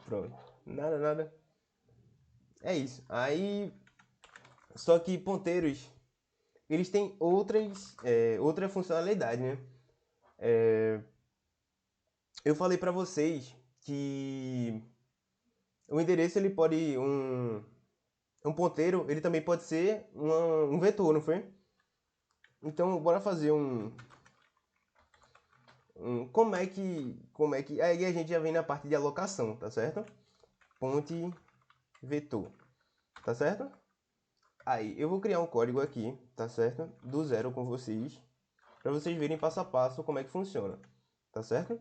Pronto. Nada, nada. É isso. Aí, só que ponteiros, eles têm outra funcionalidade, né? Eu falei para vocês que o endereço ele pode um ponteiro, ele também pode ser um vetor, não foi? Então, bora fazer como é que aí a gente já vem na parte de alocação, tá certo? Ponte vetor, tá certo? Aí, eu vou criar um código aqui, tá certo? Do zero com vocês, para vocês verem passo a passo como é que funciona, tá certo?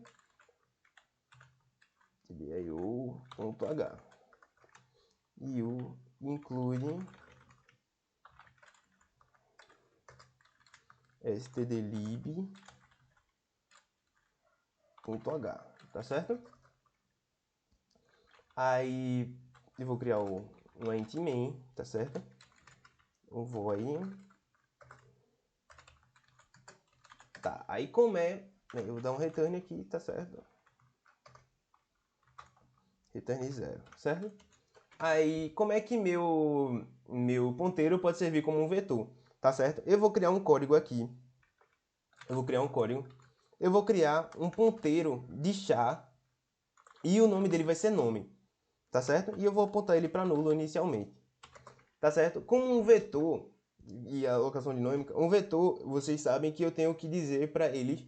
TDIO.h e o include stdlib.h, tá certo? Aí eu vou criar um int main, tá certo? Um void. Tá, aí como eu vou dar um return aqui, tá certo? Return 0, certo? Aí como é que meu ponteiro pode servir como um vetor, tá certo? Eu vou criar um código aqui. Eu vou criar um ponteiro de char e o nome dele vai ser nome, tá certo? E eu vou apontar ele para nulo inicialmente, tá certo? Como um vetor e a alocação dinâmica, um vetor, vocês sabem que eu tenho que dizer para eles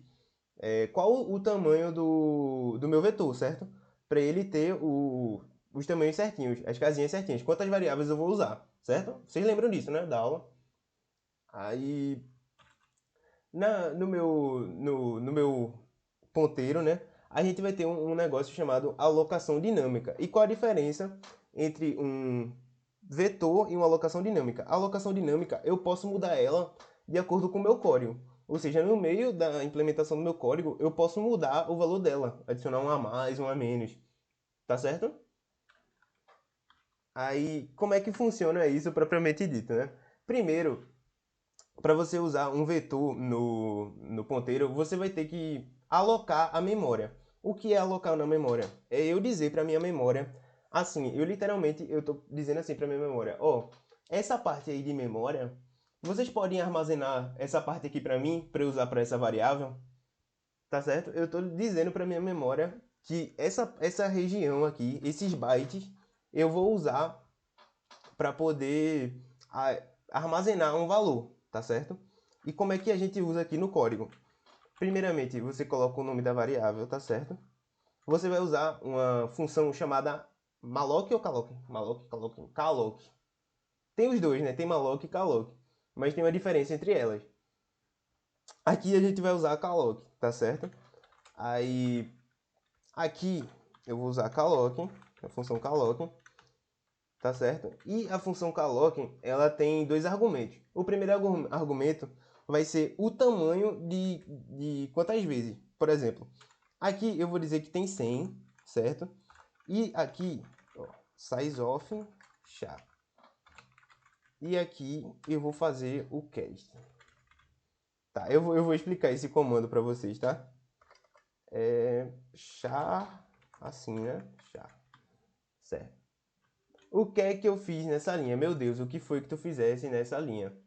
qual o tamanho do meu vetor, certo? Para ele ter os tamanhos certinhos, as casinhas certinhas, quantas variáveis eu vou usar, certo? Vocês lembram disso, né, da aula? Aí, no meu ponteiro, né, a gente vai ter um negócio chamado alocação dinâmica. E qual a diferença entre um vetor e uma alocação dinâmica? A alocação dinâmica, eu posso mudar ela de acordo com o meu código. Ou seja, no meio da implementação do meu código, eu posso mudar o valor dela, adicionar um a mais, um a menos, tá certo? Aí, como é que funciona isso propriamente dito, né? Primeiro, para você usar um vetor no ponteiro, você vai ter que alocar a memória. O que é alocar na memória? É eu dizer para minha memória, assim, eu estou dizendo assim para minha memória, ó, essa parte aí de memória, vocês podem armazenar essa parte aqui para eu usar para essa variável, tá certo? Eu estou dizendo para minha memória que essa região aqui, esses bytes, eu vou usar para poder armazenar um valor, tá certo? E como é que a gente usa aqui no código? Primeiramente, você coloca o nome da variável, tá certo? Você vai usar uma função chamada malloc ou calloc? Malloc, calloc, calloc. Tem os dois, né? Tem malloc e calloc, mas tem uma diferença entre elas. Aqui a gente vai usar a calloc, tá certo? Aí, aqui eu vou usar a calloc, a função calloc, tá certo? E a função calloc, ela tem dois argumentos. O primeiro argumento vai ser o tamanho de quantas vezes. Por exemplo, aqui eu vou dizer que tem 100, certo? E aqui, ó, size of char. E aqui eu vou fazer o cast. Tá, eu vou explicar esse comando para vocês, tá? Char, assim, né? Char, certo. O que é que eu fiz nessa linha? Meu Deus, o que foi que tu fizesse nessa linha?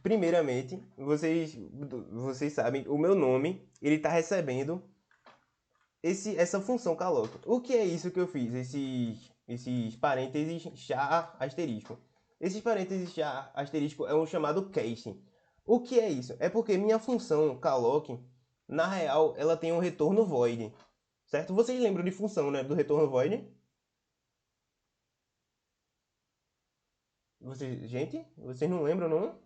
Primeiramente, vocês sabem, o meu nome, ele está recebendo essa função calloc. O que é isso que eu fiz? Esses parênteses char asterisco. Esses parênteses char asterisco é um chamado casting. O que é isso? É porque minha função calloc, na real, ela tem um retorno void. Certo? Vocês lembram de função, né? Do retorno void? Gente, vocês não lembram, não?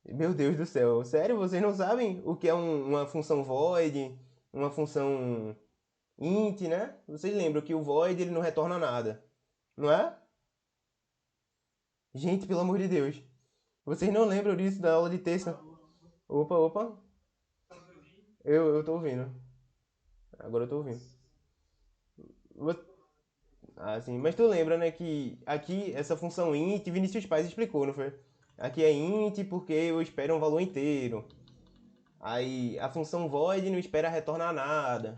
Meu Deus do céu, sério? Vocês não sabem o que é uma função void, uma função. int, né? Vocês lembram que o void ele não retorna nada, não é? Gente, pelo amor de Deus. Vocês não lembram disso da aula de terça? Opa, opa. Eu tô ouvindo. Agora eu tô ouvindo. Vo- Ah, sim. Mas tu lembra, né, que aqui essa função int, Vinícius Paz explicou, não foi? Aqui é int porque eu espero um valor inteiro. Aí a função void não espera retornar nada.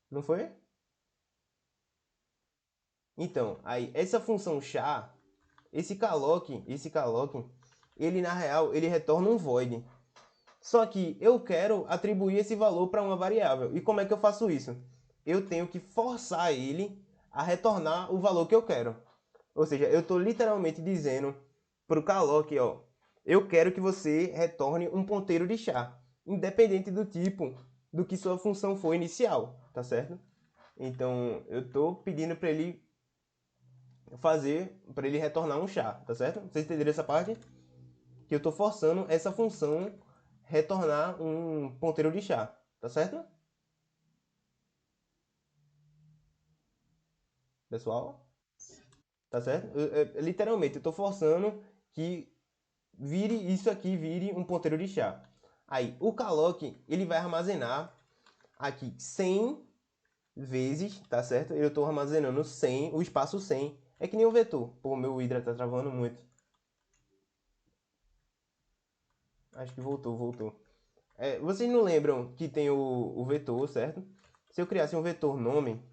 Não foi? Então, aí essa função char, esse calloc, ele na real, ele retorna um void. Só que eu quero atribuir esse valor para uma variável. E como é que eu faço isso? Eu tenho que forçar ele a retornar o valor que eu quero. Ou seja, eu estou literalmente dizendo para o calloc, ó, eu quero que você retorne um ponteiro de char, independente do tipo do que sua função for inicial, tá certo? Então, eu estou pedindo para ele retornar um char, tá certo? Vocês entenderam essa parte? Que eu estou forçando essa função retornar um ponteiro de char, tá certo? Pessoal, tá certo? Literalmente, eu estou forçando que vire um ponteiro de char. Aí, o calloc, ele vai armazenar aqui 100 vezes, tá certo? Eu estou armazenando 100, o espaço 100. É que nem o vetor. Pô, meu Hydra tá travando muito. Acho que voltou. Vocês não lembram que tem o vetor, certo? Se eu criasse um vetor nome,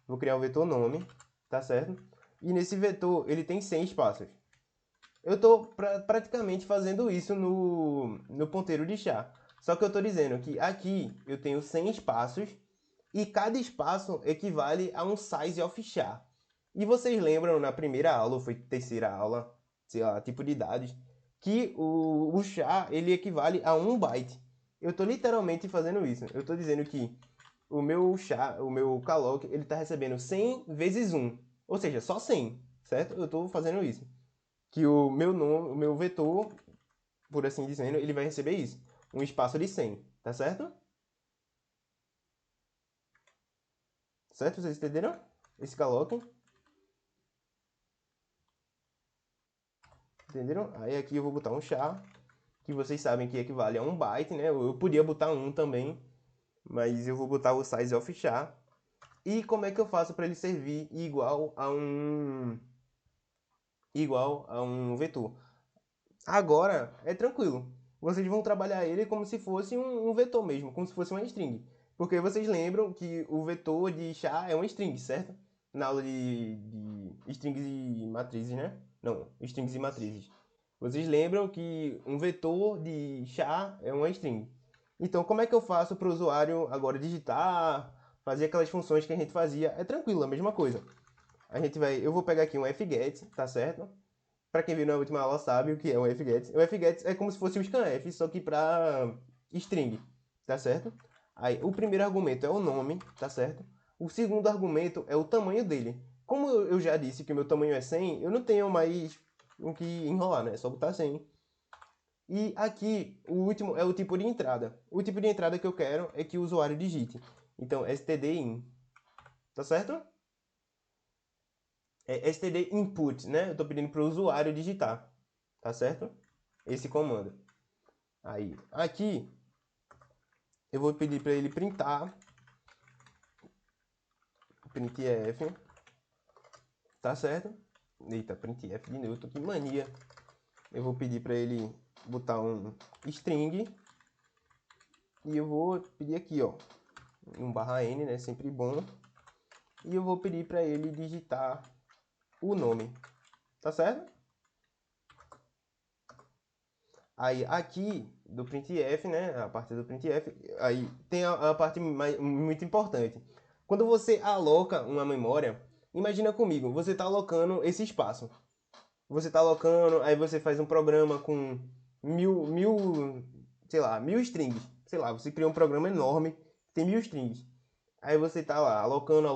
vou criar um vetor nome, tá certo? E nesse vetor ele tem 100 espaços. Eu estou praticamente fazendo isso no ponteiro de char. Só que eu estou dizendo que aqui eu tenho 100 espaços e cada espaço equivale a um size of char. E vocês lembram na primeira aula, ou foi terceira aula, sei lá, tipo de dados, que o char ele equivale a 1 byte. Eu estou literalmente fazendo isso. Eu estou dizendo que o meu char, o meu calloc, ele está recebendo 100 vezes 1. Ou seja, só 100, certo? Eu estou fazendo isso. Que o meu nome, o meu vetor, por assim dizendo, ele vai receber isso. Um espaço de 100, tá certo? Certo? Vocês entenderam? Esse calloc, entenderam? Aí aqui eu vou botar um char, que vocês sabem que equivale a 1 byte, né? Eu podia botar um também, mas eu vou botar o size of char. E como é que eu faço para ele servir igual a um vetor? Agora é tranquilo. Vocês vão trabalhar ele como se fosse um vetor mesmo, como se fosse uma string. Porque vocês lembram que o vetor de char é uma string, certo? Na aula de strings e matrizes, né? Não, strings e matrizes. Vocês lembram que um vetor de char é uma string. Então, como é que eu faço para o usuário agora digitar, fazer aquelas funções que a gente fazia? É tranquilo, a mesma coisa. Eu vou pegar aqui um fget, tá certo? Para quem viu na última aula sabe o que é um fget. O fget é como se fosse o scanf, só que para string, tá certo? Aí o primeiro argumento é o nome, tá certo? O segundo argumento é o tamanho dele. Como eu já disse que o meu tamanho é 100, eu não tenho mais o que enrolar, né? É só botar 100. E aqui, o último é o tipo de entrada. O tipo de entrada que eu quero é que o usuário digite. Então, stdin, tá certo? É std input, né? Eu estou pedindo para o usuário digitar, tá certo? Esse comando. Aí, aqui, eu vou pedir para ele printar, printf, tá certo? Eita, printf de Newton, que mania. Eu vou pedir para ele botar um string, e eu vou pedir aqui, ó, um /n, né? Sempre bom. E eu vou pedir para ele digitar o nome, tá certo? Aí aqui do printf, né, a parte do printf, aí tem a parte muito importante. Quando você aloca uma memória, imagina comigo, você está alocando esse espaço. Você está alocando, aí você faz um programa com sei lá, 1000 strings. Sei lá, você cria um programa enorme, tem 1000 strings. Aí você tá lá, alocando.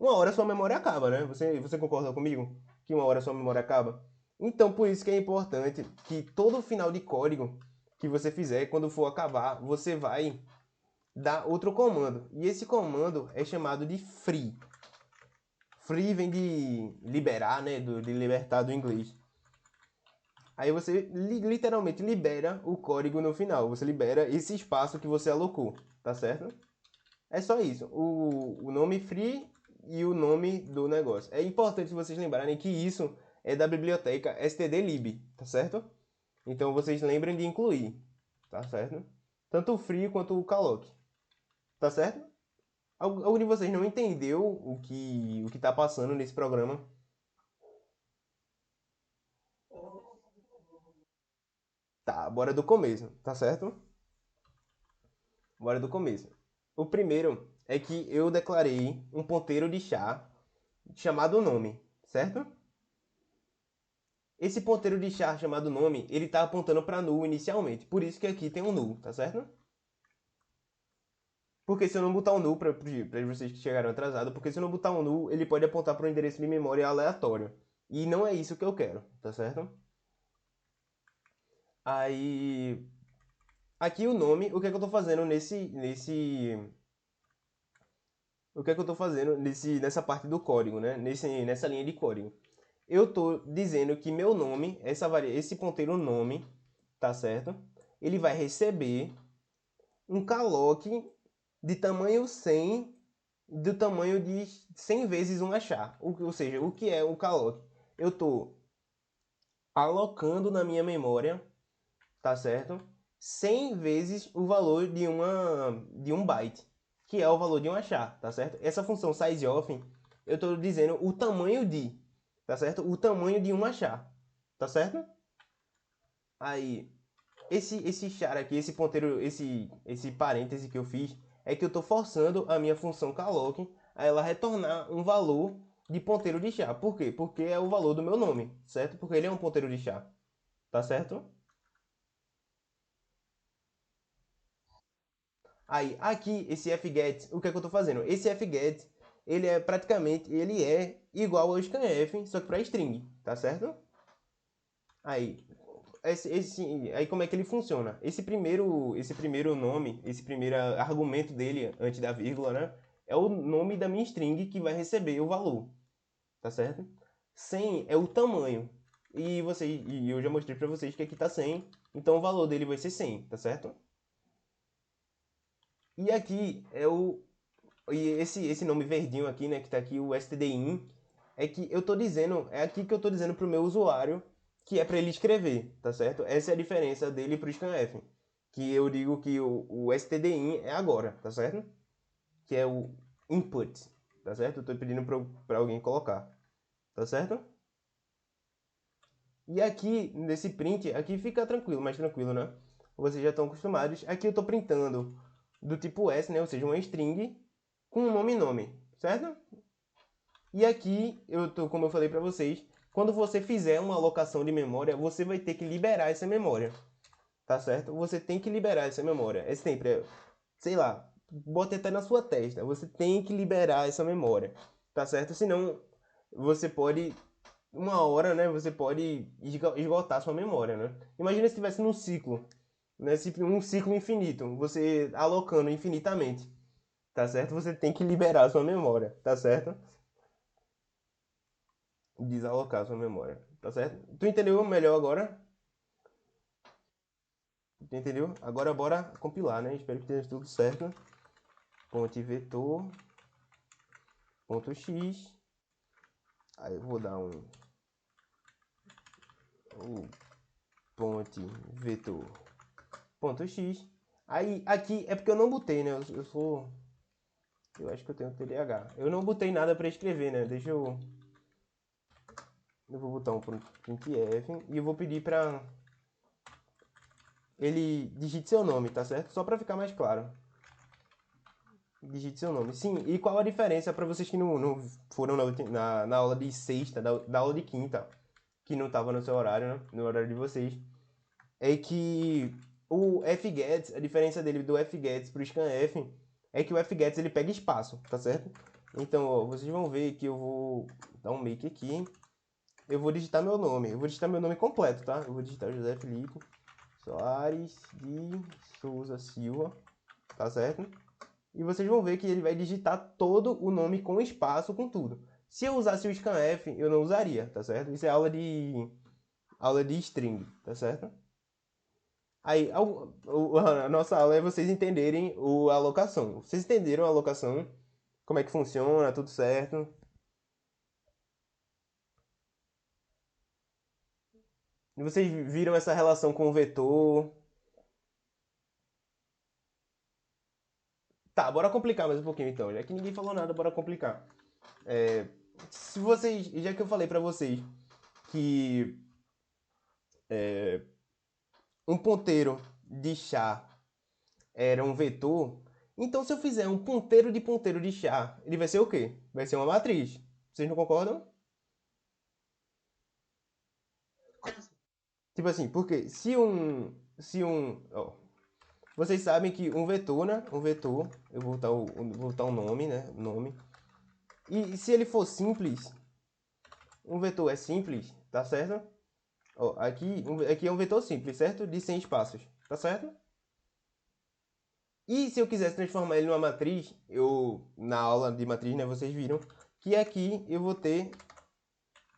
Uma hora sua memória acaba, né? Você concorda comigo? Que uma hora sua memória acaba? Então, por isso que é importante que todo final de código que você fizer, quando for acabar, você vai dá outro comando. E esse comando é chamado de free. Free vem de liberar, né? De libertar do inglês. Aí você literalmente libera o código no final. Você libera esse espaço que você alocou, tá certo? É só isso. O nome free e o nome do negócio. É importante vocês lembrarem que isso é da biblioteca stdlib, tá certo? Então vocês lembrem de incluir, tá certo? Tanto o free quanto o calloc, tá certo? Algum de vocês não entendeu o que tá passando nesse programa? Tá, bora do começo, tá certo? Bora do começo. O primeiro é que eu declarei um ponteiro de char chamado nome, certo? Esse ponteiro de char chamado nome, ele tá apontando para null inicialmente. Por isso que aqui tem um null, tá certo? Porque se eu não botar um null, para vocês que chegaram atrasados, porque se eu não botar um null, ele pode apontar para um endereço de memória aleatório. E não é isso que eu quero, tá certo? Aí, aqui o nome, o que é que eu tô fazendo o que é que eu tô fazendo nessa parte do código, né? Nessa linha de código. Eu tô dizendo que meu nome, esse ponteiro nome, tá certo? Ele vai receber um calloc de tamanho 100, do tamanho de 100 vezes um achar. Ou seja, o que é o calloc? Eu tô alocando na minha memória, tá certo? 100 vezes o valor de um byte, que é o valor de um achar, tá certo? Essa função sizeof, eu estou dizendo o tamanho de, tá certo? O tamanho de um achar, tá certo? Aí, esse char aqui, esse ponteiro, esse parêntese que eu fiz, é que eu estou forçando a minha função calloc a ela retornar um valor de ponteiro de char. Por quê? Porque é o valor do meu nome, certo? Porque ele é um ponteiro de char, tá certo? Aí, aqui, esse fget, o que é que eu estou fazendo? Esse fget, ele é igual ao scanf, só que para string, tá certo? Aí, aí como é que ele funciona? Esse primeiro nome, esse primeiro argumento dele antes da vírgula, né? É o nome da minha string que vai receber o valor, tá certo? 100 é o tamanho. E eu já mostrei para vocês que aqui tá 100, então o valor dele vai ser 100, tá certo? E aqui é o E esse nome verdinho aqui, né, que tá aqui, o stdin, é que eu tô dizendo, é aqui que eu tô dizendo pro meu usuário que é para ele escrever, tá certo? Essa é a diferença dele pro scanf. Que eu digo que o stdin é agora, tá certo? Que é o input, tá certo? Eu tô pedindo pra alguém colocar, tá certo? E aqui, nesse print, aqui fica tranquilo, mais tranquilo, né? Vocês já estão acostumados. Aqui eu tô printando do tipo S, né? Ou seja, uma string com um nome, certo? E aqui, como eu falei para vocês, quando você fizer uma alocação de memória, você vai ter que liberar essa memória, tá certo? Você tem que liberar essa memória. É sempre, sei lá, bote até na sua testa. Você tem que liberar essa memória, tá certo? Senão, você pode, uma hora, né? Você pode esgotar sua memória, né? Imagina se estivesse num ciclo, né? Um ciclo infinito, você alocando infinitamente, tá certo? Você tem que liberar sua memória, tá certo? Desalocar sua memória, tá certo? Tu entendeu melhor agora? Tu entendeu? Agora bora compilar, né? Espero que esteja tudo certo. Ponto vetor, ponto x. Aí eu vou dar um ponto vetor, ponto x. Aí aqui é porque eu não botei, né? Eu acho que eu tenho TDAH. Eu não botei nada para escrever, né? Eu vou botar um printf e eu vou pedir para ele digite seu nome, tá certo? Só para ficar mais claro. Digite seu nome. Sim, e qual a diferença para vocês que não foram na aula de sexta, da aula de quinta, que não estava no seu horário, né? No horário de vocês, é que o fgets, a diferença dele do fgets pro scanf, é que o fgets ele pega espaço, tá certo? Então, ó, vocês vão ver que eu vou dar um make aqui, eu vou digitar meu nome, eu vou digitar meu nome completo, tá? Eu vou digitar José Felipe Soares de Souza Silva, tá certo? e vocês vão ver que ele vai digitar todo o nome com espaço, com tudo. Se eu usasse o scanf, eu não usaria, tá certo? Isso é aula de string, tá certo? Aí, a nossa aula é vocês entenderem a alocação. Vocês entenderam a alocação? Como é que funciona? Tudo certo? E vocês viram essa relação com o vetor? Tá, bora complicar mais um pouquinho então. Já que ninguém falou nada, bora complicar. Se vocês, já que eu falei pra vocês que um ponteiro de chá era um vetor, então se eu fizer um ponteiro de chá, ele vai ser o quê? Vai ser uma matriz. Vocês não concordam? Tipo assim, porque ó, vocês sabem que um vetor, né? Um vetor, eu vou botar um nome, né? Nome. E se ele for simples, um vetor é simples, tá certo? Ó, aqui é um vetor simples, certo? De 100 espaços, tá certo? E se eu quisesse transformar ele numa matriz, na aula de matriz, né, vocês viram que aqui eu vou ter...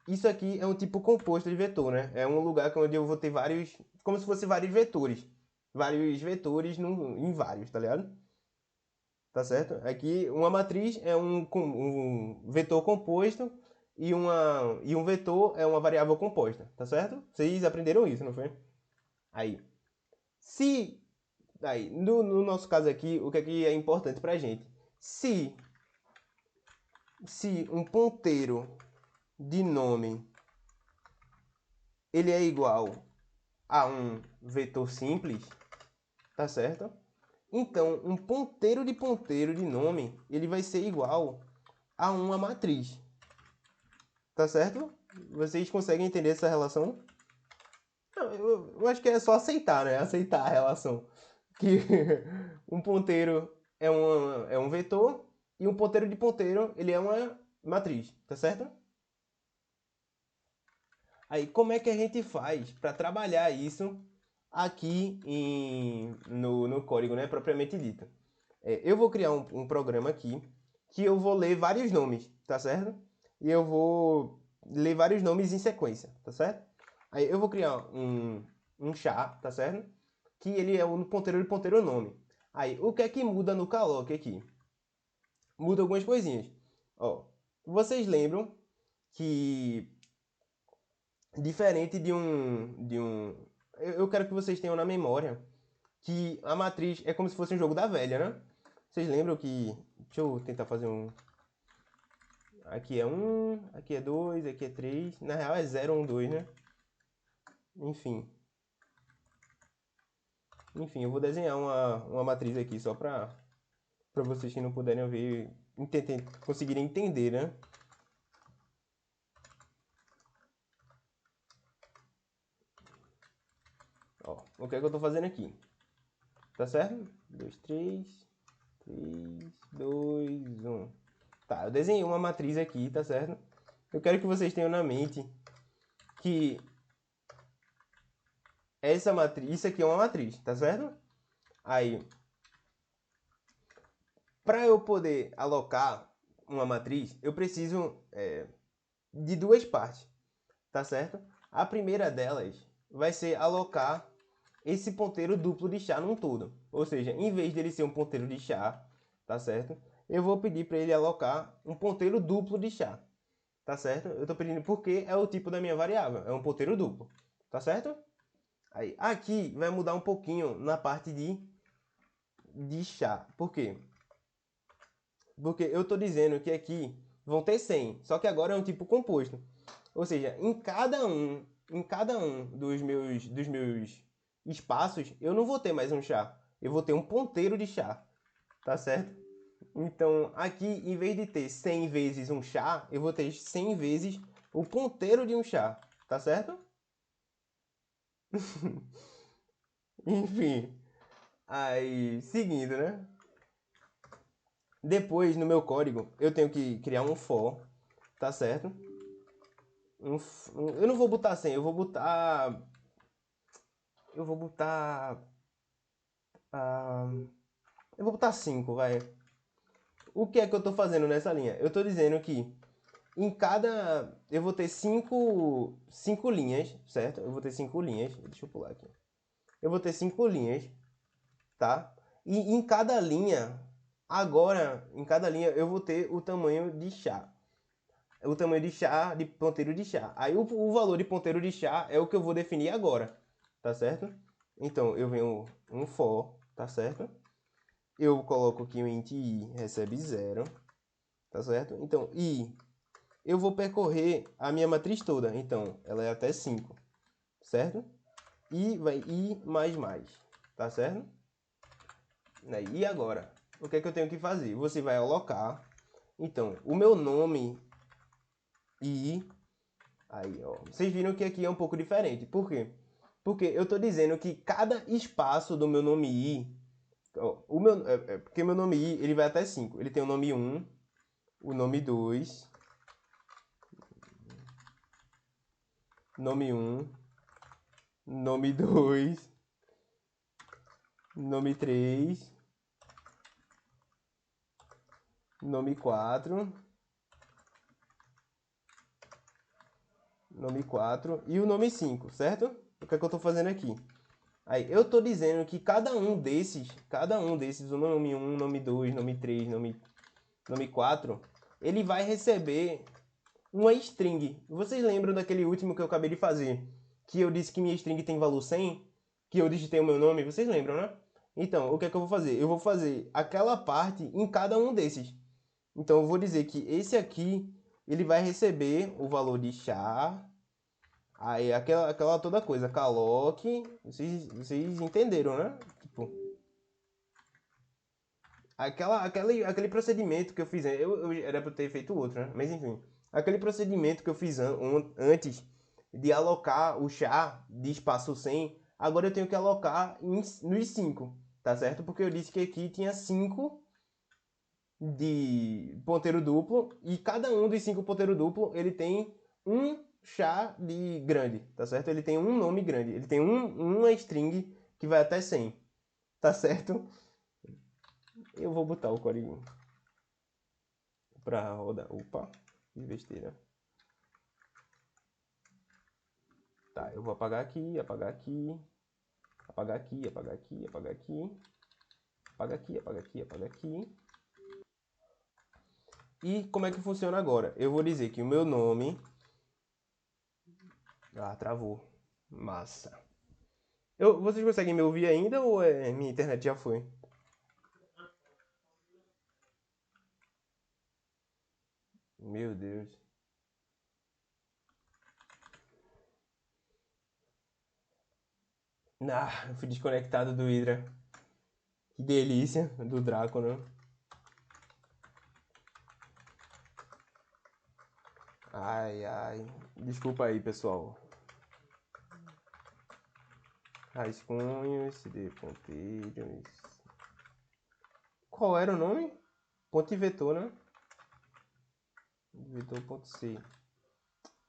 Isso aqui é um tipo composto de vetor, né? É um lugar onde eu vou ter vários... Como se fosse vários vetores. Vários vetores em vários, tá ligado? Tá certo? Aqui, uma matriz é um vetor composto e um vetor é uma variável composta, tá certo? Vocês aprenderam isso, não foi? Aí, se... Aí, no nosso caso aqui, o que é importante pra gente? Se um ponteiro de nome ele é igual a um vetor simples, tá certo? Então, um ponteiro de nome, ele vai ser igual a uma matriz, tá certo? Vocês conseguem entender essa relação? Não, eu acho que é só aceitar, né? Aceitar a relação. Que um ponteiro é um vetor e um ponteiro de ponteiro, ele é uma matriz, tá certo? Aí, como é que a gente faz para trabalhar isso aqui no código, né, propriamente dito? Eu vou criar um programa aqui que eu vou ler vários nomes, tá certo? E eu vou ler vários nomes em sequência, tá certo? Aí eu vou criar um chá, tá certo? Que ele é o ponteiro de ponteiro nome. Aí, o que é que muda no calloc aqui? Muda algumas coisinhas. Ó, vocês lembram que diferente eu quero que vocês tenham na memória que a matriz é como se fosse um jogo da velha, né? Vocês lembram que... Deixa eu tentar fazer um... Aqui é 1, aqui é 2, aqui é 3. Na real é 0, 1, 2, né? Enfim. Enfim, eu vou desenhar uma matriz aqui só pra vocês que não puderem ver, conseguirem entender, né? Ó, o que é que eu tô fazendo aqui? Tá certo? 2, 3, 3, 2, 1. Tá, eu desenhei uma matriz aqui, tá certo? Eu quero que vocês tenham na mente que essa matriz, isso aqui é uma matriz, tá certo? Aí, para eu poder alocar uma matriz, eu preciso de duas partes, tá certo? A primeira delas vai ser alocar esse ponteiro duplo de chá num todo. Ou seja, em vez dele ser um ponteiro de chá, tá certo? Eu vou pedir para ele alocar um ponteiro duplo de chá, tá certo? Eu estou pedindo porque é o tipo da minha variável, é um ponteiro duplo, tá certo? Aí, aqui vai mudar um pouquinho na parte de chá. Por quê? Porque eu estou dizendo que aqui vão ter 100, só que agora é um tipo composto. Ou seja, em cada um dos meus espaços, eu não vou ter mais um chá. Eu vou ter um ponteiro de chá, tá certo? Então, aqui, em vez de ter 100 vezes um chá, eu vou ter 100 vezes o ponteiro de um chá, tá certo? Enfim, aí, seguindo, né? Depois, no meu código, eu tenho que criar um for, tá certo? Eu não vou botar 100, eu vou botar... Eu vou botar... ah, eu vou botar 5, vai. o que é que eu estou fazendo nessa linha? Eu estou dizendo que em cada... Eu vou ter cinco linhas, certo? Eu vou ter 5 linhas. Deixa eu pular aqui. Eu vou ter 5 linhas, tá? E em cada linha, agora, em cada linha, eu vou ter o tamanho de chá. O tamanho de chá, de ponteiro de chá. Aí o valor de ponteiro de chá é o que eu vou definir agora, tá certo? Então, eu venho um for, tá certo? Eu coloco aqui o int i recebe 0, tá certo? Então, i, eu vou percorrer a minha matriz toda. Então, ela é até 5, certo? E vai i mais, tá certo? E agora? O que é que eu tenho que fazer? Você vai alocar. Então, o meu nome i... Aí, ó. Vocês viram que aqui é um pouco diferente. Por quê? Porque eu estou dizendo que cada espaço do meu nome i... Ó, porque meu nome i ele vai até 5. Ele tem o nome 1, o nome 2, nome 1, nome 2, nome 3, nome 4, nome 4 e o nome 5, certo? O que é que eu estou fazendo aqui? Aí, eu estou dizendo que cada um desses, o nome 1, nome 2, nome 3, nome 4, ele vai receber uma string. Vocês lembram daquele último que eu acabei de fazer? Que eu disse que minha string tem valor 100? Que eu digitei o meu nome? Vocês lembram, né? Então, o que é que eu vou fazer? Eu vou fazer aquela parte em cada um desses. Então, eu vou dizer que esse aqui, ele vai receber o valor de char. Aí, aquela toda coisa. Calloc. Vocês entenderam, né? Tipo, aquele procedimento que eu fiz, eu era para ter feito outro, né? Mas enfim, aquele procedimento que eu fiz antes de alocar o char de espaço 100, agora eu tenho que alocar nos 5, tá certo? Porque eu disse que aqui tinha 5 de ponteiro duplo e cada um dos 5 ponteiro duplo ele tem um char de grande, tá certo? Ele tem um nome grande, ele tem uma string que vai até 100, tá certo? Eu vou botar o código pra rodar. Opa, que besteira. Tá, eu vou apagar aqui, apagar aqui, apagar aqui, apagar aqui, apagar aqui, apagar aqui, apagar aqui, apagar aqui. E como é que funciona agora? Eu vou dizer que o meu nome... Ah, travou. Massa. Vocês conseguem me ouvir ainda ou minha internet já foi? Meu Deus. Ah, eu fui desconectado do Hydra. Que delícia, do Draco, né? Ai, ai. Desculpa aí, pessoal. Rascunhos, CD ponteiros. Qual era o nome? Ponte vetor, né? Vetor.c.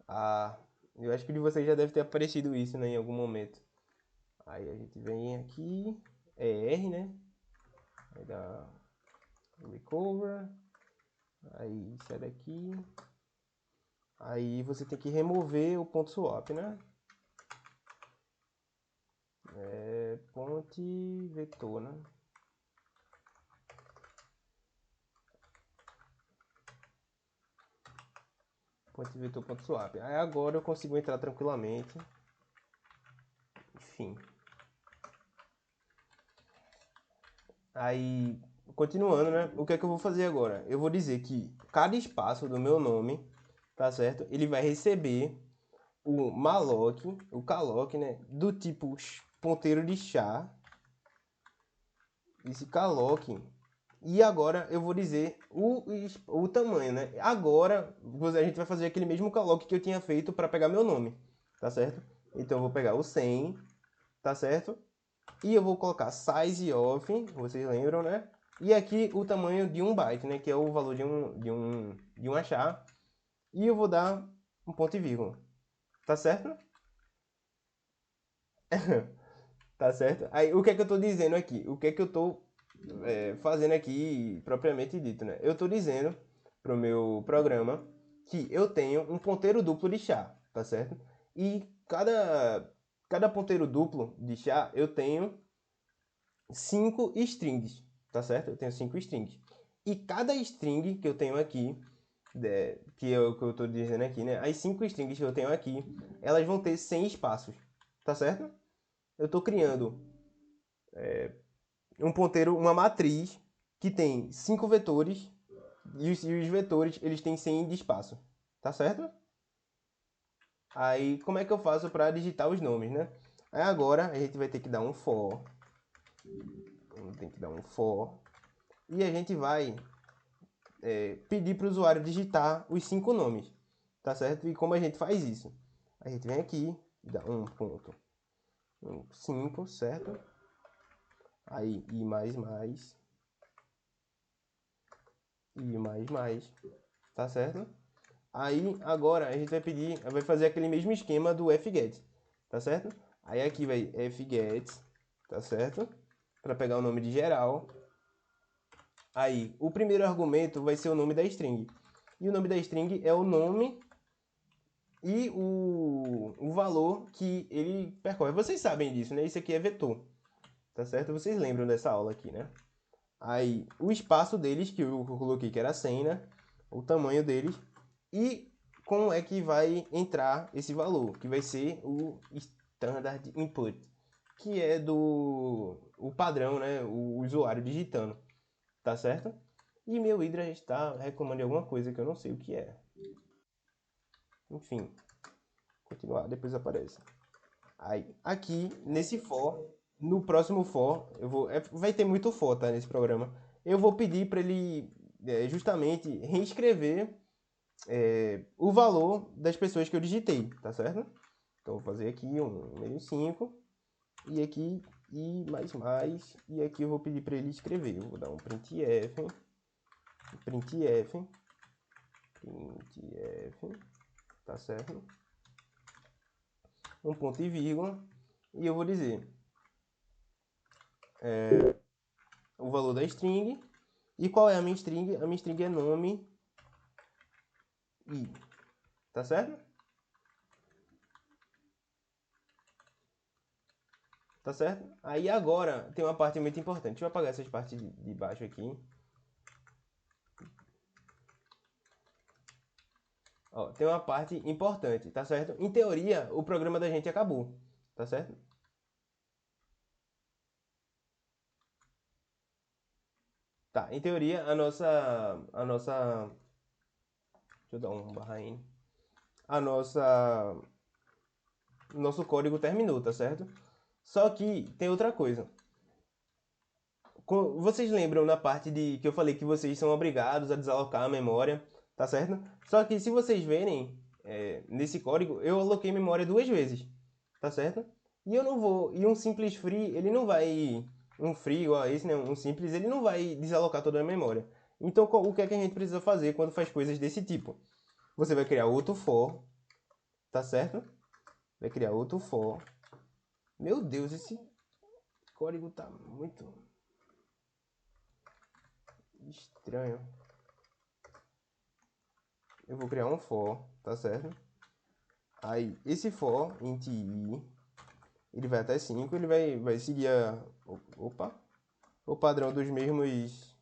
Ah, eu acho que de vocês já deve ter aparecido isso, né, em algum momento. Aí a gente vem aqui, é R, né? Aí dá recover. Aí sai daqui. Aí você tem que remover o ponto swap, né? É ponte vetor, né? Ponte vetor ponto swap. Aí agora eu consigo entrar tranquilamente. Enfim. Aí, continuando, né? O que é que eu vou fazer agora? Eu vou dizer que cada espaço do meu nome, tá certo? Ele vai receber o malloc, o calloc, né? Do tipo ponteiro de char. Esse calloc. E agora eu vou dizer o tamanho, né? Agora a gente vai fazer aquele mesmo calloc que eu tinha feito para pegar meu nome, tá certo? Então eu vou pegar o 100, tá certo? E eu vou colocar size of, vocês lembram, né? E aqui o tamanho de 1 byte, né? Que é o valor de um achar. E eu vou dar um ponto e vírgula. Tá certo? Tá certo? Aí o que é que eu tô dizendo aqui? O que é que eu tô fazendo aqui propriamente dito, né? Eu estou dizendo para o meu programa que eu tenho um ponteiro duplo de chá, tá certo? E cada ponteiro duplo de chá eu tenho 5 strings, tá certo? Eu tenho 5 strings. E cada string que eu tenho aqui, que eu tô dizendo aqui, né? As 5 strings que eu tenho aqui, elas vão ter 100 espaços, tá certo? Eu tô criando um ponteiro, uma matriz que tem 5 vetores e os vetores, eles têm 100 de espaço, tá certo? Aí, como é que eu faço para digitar os nomes, né? Aí agora a gente vai ter que dar um for, e a gente vai pedir para o usuário digitar os 5 nomes, tá certo? E como a gente faz isso? A gente vem aqui, dá 1.5, certo? Aí i mais, tá certo? Aí agora a gente vai pedir, vai fazer aquele mesmo esquema do fget, tá certo? Aí aqui vai fget, tá certo? Para pegar o nome de geral. Aí o primeiro argumento vai ser o nome da string. E o nome da string é o nome e o valor que ele percorre. Vocês sabem disso, né? Isso aqui é vetor, tá certo? Vocês lembram dessa aula aqui, né? Aí o espaço deles, que eu coloquei que era 100, né? O tamanho deles. E como é que vai entrar esse valor, que vai ser o standard input, que é o padrão, né? O usuário digitando, tá certo? E meu Hydra está reclamando de alguma coisa que eu não sei o que é. Enfim, continuar, depois aparece. Aí, aqui, nesse for, no próximo for, vai ter muito for, tá, nesse programa. Eu vou pedir para ele justamente reescrever o valor das pessoas que eu digitei, tá certo? Então, vou fazer aqui um 5 e aqui e aqui eu vou pedir para ele escrever. Eu vou dar um printf, tá certo? Um ponto e vírgula, e eu vou dizer o valor da string. E qual é a minha string? A minha string é nome i, tá certo? Tá certo? Aí agora tem uma parte muito importante. Deixa eu apagar essas partes de baixo aqui. Ó, tem uma parte importante, tá certo? Em teoria, o programa da gente acabou, tá certo? Tá, em teoria, deixa eu dar um barra N. A nossa, nosso código terminou, tá certo? Só que tem outra coisa. Vocês lembram na parte de que eu falei que vocês são obrigados a desalocar a memória, tá certo? Só que se vocês verem nesse código, eu aloquei memória 2 vezes, tá certo? E eu não vou. E um simples free, ele não vai. Um free igual a esse, né? Um simples, ele não vai desalocar toda a memória. Então, o que é que a gente precisa fazer quando faz coisas desse tipo? Você vai criar outro for, tá certo? Vai criar outro for. Meu Deus, esse código tá muito estranho. Eu vou criar um for, tá certo? Aí, esse for, int i, ele vai até 5, ele vai seguir opa, o padrão dos mesmos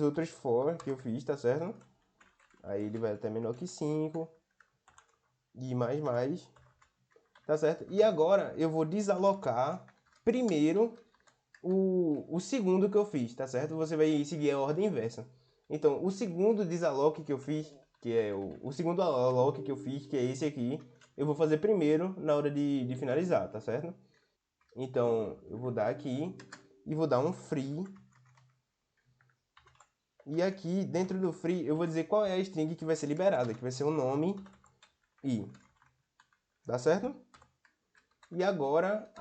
outros for que eu fiz, tá certo? Aí ele vai até menor que 5, e mais, tá certo? E agora eu vou desalocar primeiro o segundo que eu fiz, tá certo? Você vai seguir a ordem inversa. Então, o segundo desaloque que eu fiz, que é o segundo alloc que eu fiz, que é esse aqui, eu vou fazer primeiro na hora de finalizar, tá certo? Então, eu vou dar aqui e vou dar um free. E aqui, dentro do free, eu vou dizer qual é a string que vai ser liberada, que vai ser o nome i. Tá certo? E agora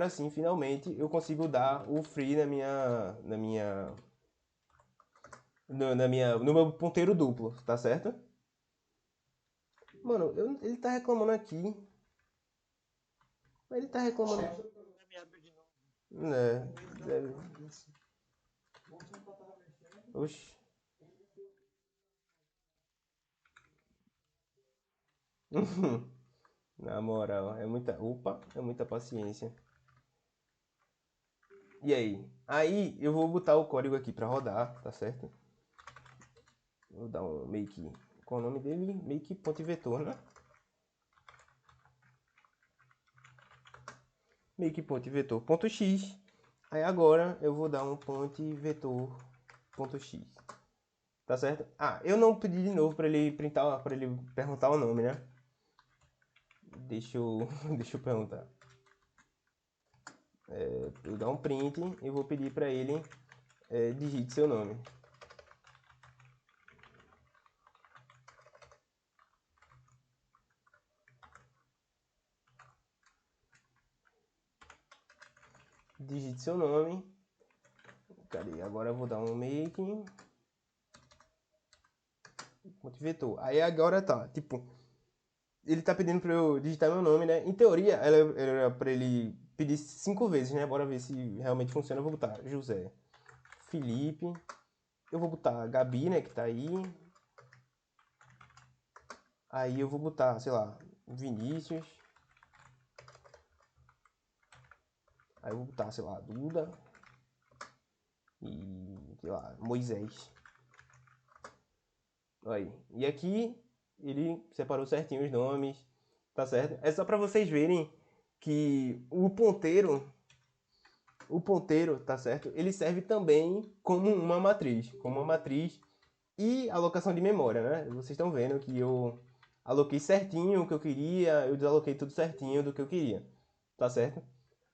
sim, finalmente, eu consigo dar o free no meu ponteiro duplo, tá certo? Mano, ele tá reclamando aqui. Ele tá reclamando. Chefe, eu tô me abre de novo. Né? Talvez não. Deve, Isso. Oxi. Na moral, é muita. Opa, é muita paciência. E aí? Aí eu vou botar o código aqui pra rodar, tá certo? Vou dar um make. Qual é o nome dele? Make.vetor, né? Make.vetor.x. Aí agora eu vou dar um .vetor.x. Tá certo? Ah, eu não pedi de novo pra ele printar, para ele perguntar o nome, né? Deixa eu perguntar. Eu dar um print e vou pedir pra ele digite seu nome. Digite seu nome. Cadê? Agora eu vou dar um make. Vetor. Aí agora tá, tipo, ele tá pedindo pra eu digitar meu nome, né? Em teoria, era pra ele pedir 5 vezes, né? Bora ver se realmente funciona. Eu vou botar José, Felipe. Eu vou botar Gabi, né? Que tá aí. Aí eu vou botar, sei lá, Vinícius. Aí eu vou botar, sei lá, Duda. E, sei lá, Moisés. Aí. E aqui ele separou certinho os nomes, tá certo? É só para vocês verem que o ponteiro, tá certo? Ele serve também como uma matriz e alocação de memória, né? Vocês estão vendo que eu aloquei certinho o que eu queria, eu desaloquei tudo certinho do que eu queria, tá certo?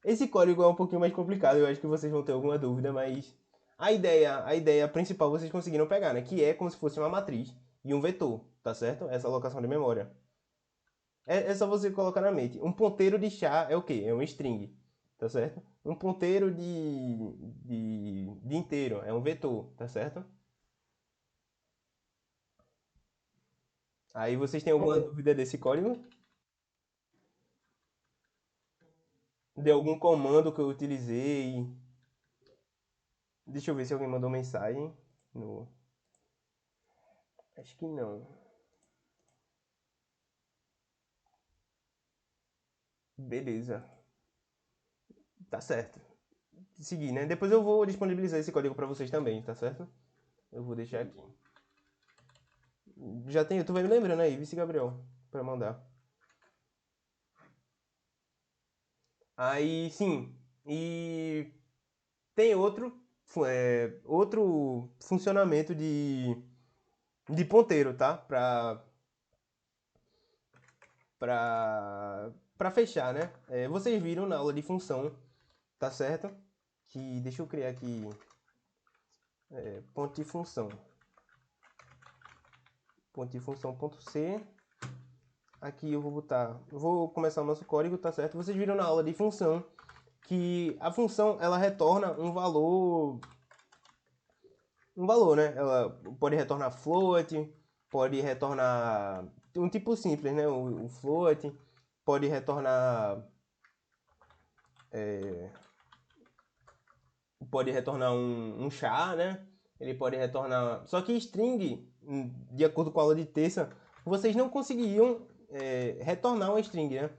Esse código é um pouquinho mais complicado, eu acho que vocês vão ter alguma dúvida, mas a ideia principal vocês conseguiram pegar, né? Que é como se fosse uma matriz e um vetor, tá certo? Essa alocação de memória. É só você colocar na mente. Um ponteiro de chá é o quê? É um string, tá certo? Um ponteiro de inteiro é um vetor, tá certo? Aí vocês têm alguma dúvida desse código? De algum comando que eu utilizei? Deixa eu ver se alguém mandou mensagem. No... Acho que não. Beleza. Tá certo. Seguir, né? Depois eu vou disponibilizar esse código para vocês também, tá certo? Eu vou deixar aqui. Já tem, tu vai me lembrando aí, Vice Gabriel, para mandar. Aí, sim. E tem outro funcionamento de ponteiro, tá? Pra fechar, né? Vocês viram na aula de função, tá certo? Que, deixa eu criar aqui, ponto de função. Ponto de função ponto C. Aqui eu vou começar o nosso código, tá certo? Vocês viram na aula de função que a função ela retorna um valor, né? Ela pode retornar float, pode retornar um tipo simples, né? O float, pode retornar um char, né? Ele pode retornar. Só que string, de acordo com a aula de terça, vocês não conseguiam retornar uma string, né?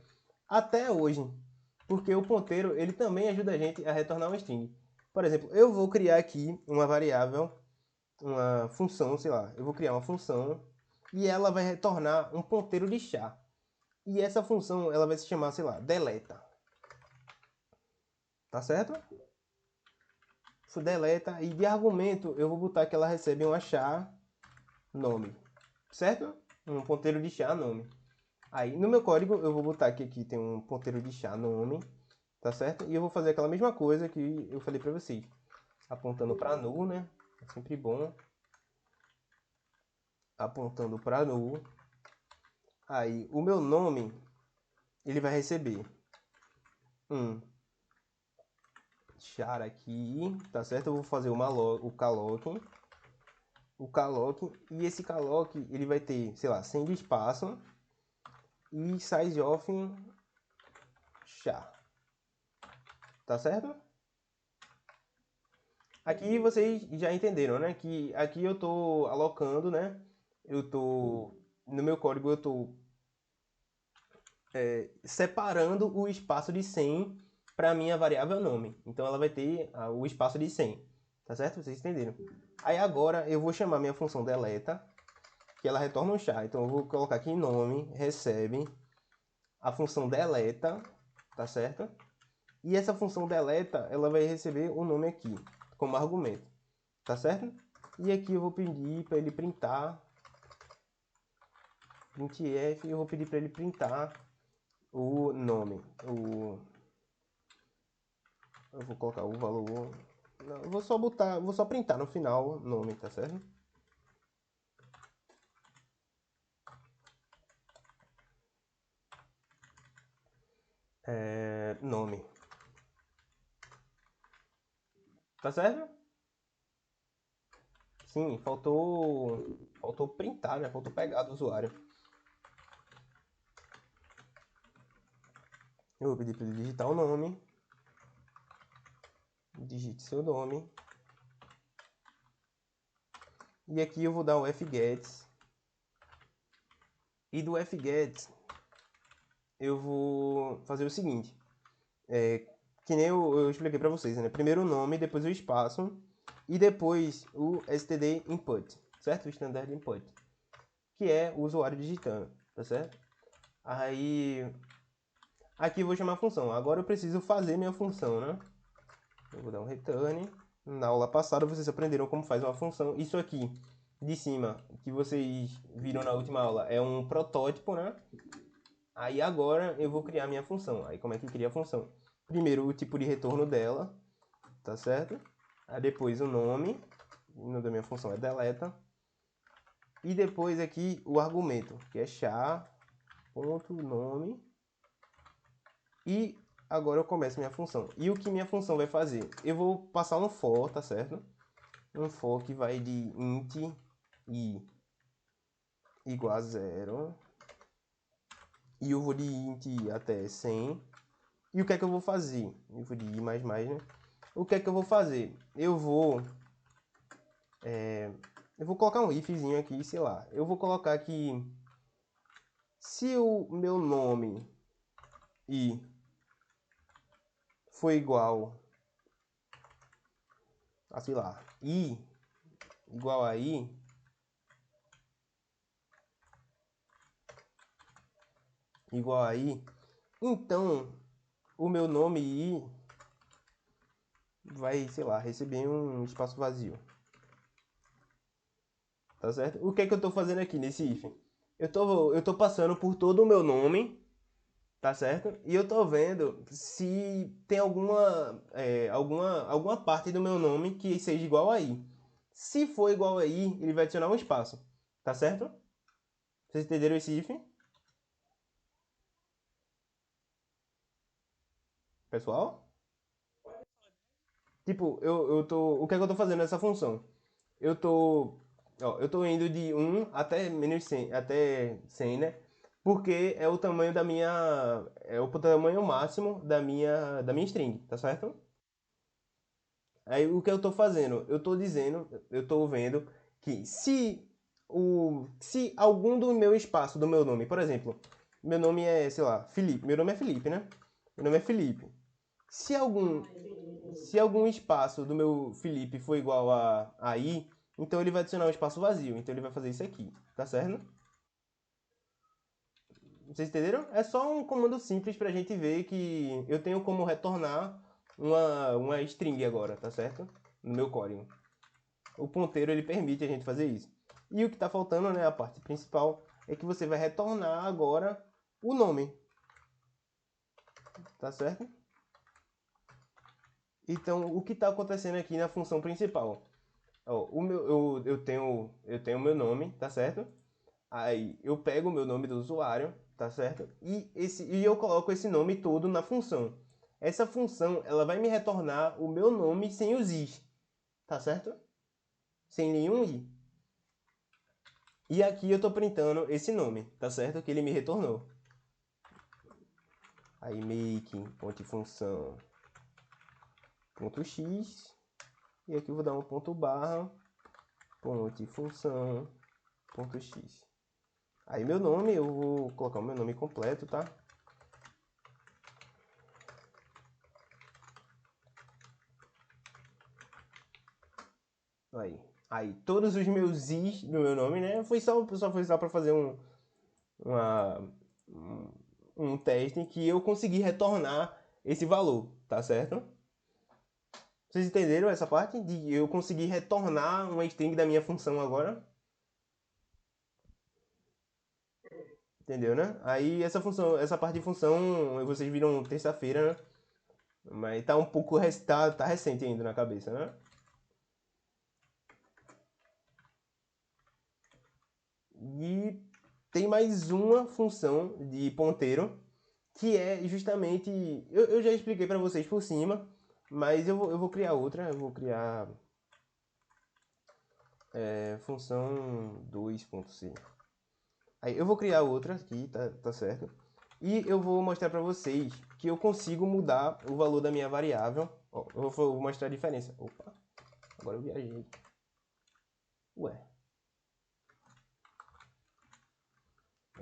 Até hoje. Porque o ponteiro ele também ajuda a gente a retornar uma string. Por exemplo, eu vou criar aqui uma variável, uma função, sei lá. Eu vou criar uma função e ela vai retornar um ponteiro de char. E essa função ela vai se chamar, sei lá, deleta. Tá certo? Isso deleta e de argumento eu vou botar que ela recebe um char nome, certo? Um ponteiro de char nome. Aí no meu código eu vou botar que aqui tem um ponteiro de char nome, tá certo? E eu vou fazer aquela mesma coisa que eu falei pra vocês, apontando para null, né? É sempre bom. Apontando para null. Aí o meu nome ele vai receber um char aqui, tá certo? Eu vou fazer o calloc. O calloc e esse calloc ele vai ter, sei lá, 100 de espaço e size of char. Tá certo? Aqui vocês já entenderam, né? Que aqui eu tô alocando, né? No meu código eu tô separando o espaço de 100 para minha variável nome. Então ela vai ter o espaço de 100, tá certo? Vocês entenderam? Aí agora eu vou chamar minha função deleta, que ela retorna um char. Então eu vou colocar aqui nome, recebe a função deleta, tá certo? E essa função deleta, ela vai receber o nome aqui como argumento, tá certo? E aqui eu vou pedir para ele printar printf, eu vou pedir para ele printar o nome, eu vou colocar o valor, não, eu vou só printar no final o nome, tá certo? Nome, tá certo? Sim, faltou printar, né? Faltou pegar do usuário. Eu vou pedir para ele digitar o nome, digite seu nome, e aqui eu vou dar o fgets, e do fgets eu vou fazer o seguinte, que nem eu expliquei para vocês, né? Primeiro o nome, depois o espaço e depois o std input, certo? O standard input, que é o usuário digitando, tá certo? Aí aqui eu vou chamar a função. Agora eu preciso fazer minha função, né? Eu vou dar um return. Na aula passada vocês aprenderam como faz uma função. Isso aqui de cima, que vocês viram na última aula, é um protótipo, né? Aí agora eu vou criar minha função. Aí como é que cria a função? Primeiro o tipo de retorno dela, tá certo? Aí depois o nome da minha função é deleta. E depois aqui o argumento, que é char.nome. E agora eu começo minha função. E o que minha função vai fazer? Eu vou passar um for, tá certo? Um for que vai de int i igual a 0. E eu vou de int i até 100. E o que é que eu vou fazer? Eu vou de i mais, né? O que é que eu vou fazer? Eu vou colocar um ifzinho aqui, sei lá. Eu vou colocar aqui, se o meu nome i for igual a, sei lá, i igual a i, igual a i, então o meu nome i vai, sei lá, receber um espaço vazio. Tá certo? O que é que eu tô fazendo aqui nesse if? Eu tô passando por todo o meu nome, tá certo? E eu tô vendo se tem alguma parte do meu nome que seja igual a i. Se for igual a i, ele vai adicionar um espaço, tá certo? Vocês entenderam esse if? Pessoal? Tipo, o que é que eu tô fazendo nessa função? Eu tô, eu tô indo de 1 até menos 100, até 100, né? Porque é o tamanho é o tamanho máximo da minha string, tá certo? Aí o que eu tô fazendo? Eu tô vendo que se algum do meu espaço do meu nome, por exemplo, meu nome é, sei lá, Felipe, meu nome é Felipe, né? Meu nome é Felipe. Se algum, se algum espaço do meu Felipe for igual a i, então ele vai adicionar um espaço vazio. Então ele vai fazer isso aqui, tá certo? Vocês entenderam? É só um comando simples pra gente ver que eu tenho como retornar uma string agora, tá certo? No meu código. O ponteiro ele permite a gente fazer isso. E o que está faltando, né, a parte principal, é que você vai retornar agora o nome, tá certo? Então, o que está acontecendo aqui na função principal? Ó, eu tenho o meu nome, tá certo? Aí eu pego o meu nome do usuário, tá certo? E eu coloco esse nome todo na função. Essa função, ela vai me retornar o meu nome sem os i's, tá certo? Sem nenhum i. E aqui eu tô printando esse nome, tá certo? Que ele me retornou. Aí make ponto função ponto x E aqui eu vou dar um ponto barra, ponte função, ponto x. Aí meu nome, eu vou colocar o meu nome completo, tá? Aí todos os meus i's do meu nome, né? Foi só para fazer uma, um, um teste que eu consegui retornar esse valor, tá certo? Vocês entenderam essa parte? De eu conseguir retornar uma string da minha função agora? Entendeu, né? Aí essa função, essa parte de função, vocês viram terça-feira, né? Mas tá um pouco tá recente ainda na cabeça, né? E tem mais uma função de ponteiro que é justamente. Eu já expliquei para vocês por cima, mas eu vou criar outra. Eu vou criar função 2.c. Aí eu vou criar outra aqui, tá certo? E eu vou mostrar para vocês que eu consigo mudar o valor da minha variável. Ó, eu vou mostrar a diferença. Opa, agora eu viajei. Ué.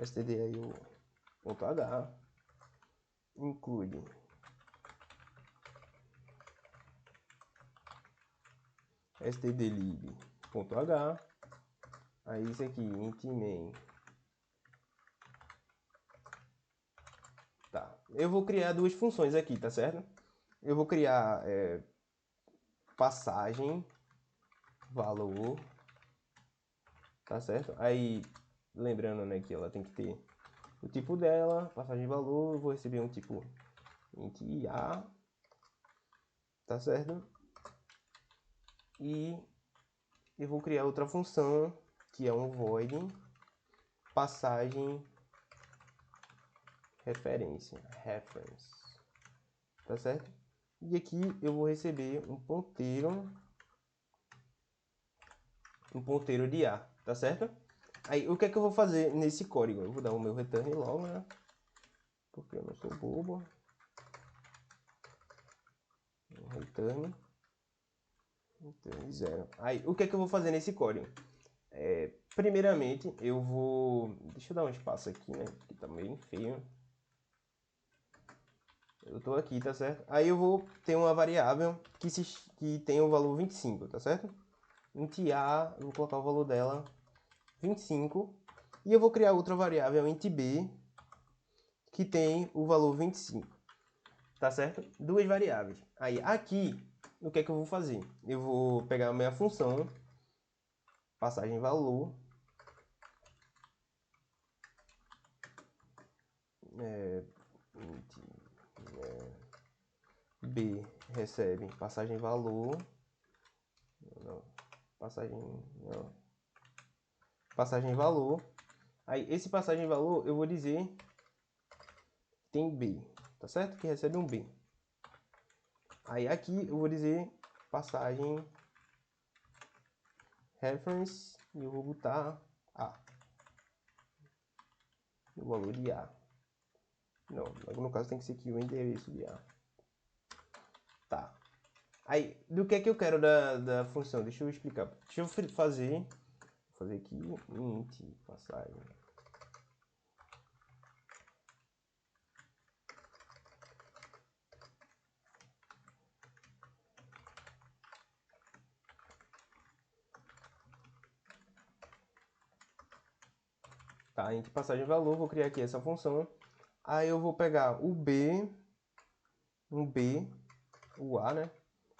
std aí o ponto h include stdlib.h. Aí isso aqui, int main. Tá. Eu vou criar duas funções aqui, tá certo? Eu vou criar passagem, valor, tá certo? Aí, lembrando, né, que ela tem que ter o tipo dela, passagem valor, eu vou receber um tipo int a, tá certo? E eu vou criar outra função que é um void passagem referência, reference, tá certo? E aqui eu vou receber um ponteiro de a, tá certo? Aí o que é que eu vou fazer nesse código? Eu vou dar o meu return logo, né? Porque eu não sou bobo. Return 0. Aí o que é que eu vou fazer nesse código? Primeiramente eu vou. Deixa eu dar um espaço aqui, né? Que tá meio feio. Eu tô aqui, tá certo? Aí eu vou ter uma variável que tem o valor 25, tá certo? Int a, eu vou colocar o valor dela 25. E eu vou criar outra variável int b que tem o valor 25. Tá certo? Duas variáveis. Aí aqui, o que é que eu vou fazer? Eu vou pegar a minha função passagem valor b recebe passagem valor não, passagem valor. Aí esse passagem valor eu vou dizer que tem b, tá certo? Que recebe um b. Aí aqui eu vou dizer passagem reference e eu vou botar a, o valor de a. Não, no caso tem que ser aqui o endereço de a. Tá. Aí, do que é que eu quero da função? Deixa eu explicar. Deixa eu fazer. Vou fazer aqui int passagem. Tá, int passagem valor, vou criar aqui essa função. Aí eu vou pegar o b, o a, né?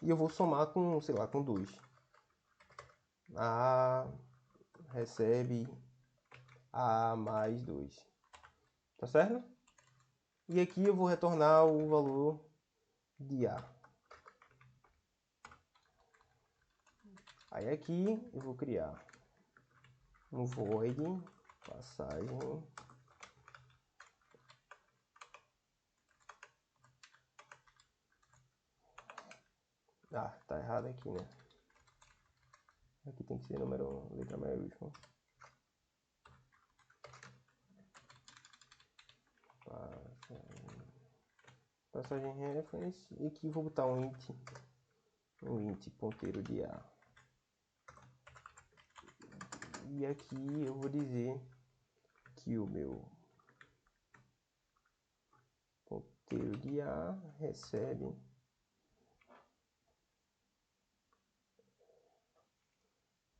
E eu vou somar com, sei lá, com 2. A recebe a mais 2. Tá certo? E aqui eu vou retornar o valor de a. Aí aqui eu vou criar um void passagem tá errado aqui, né? Aqui tem que ser número, letra maiúscula. Passagem reference. E aqui vou botar um int o int ponteiro de A. E aqui eu vou dizer que o meu ponteiro de A recebe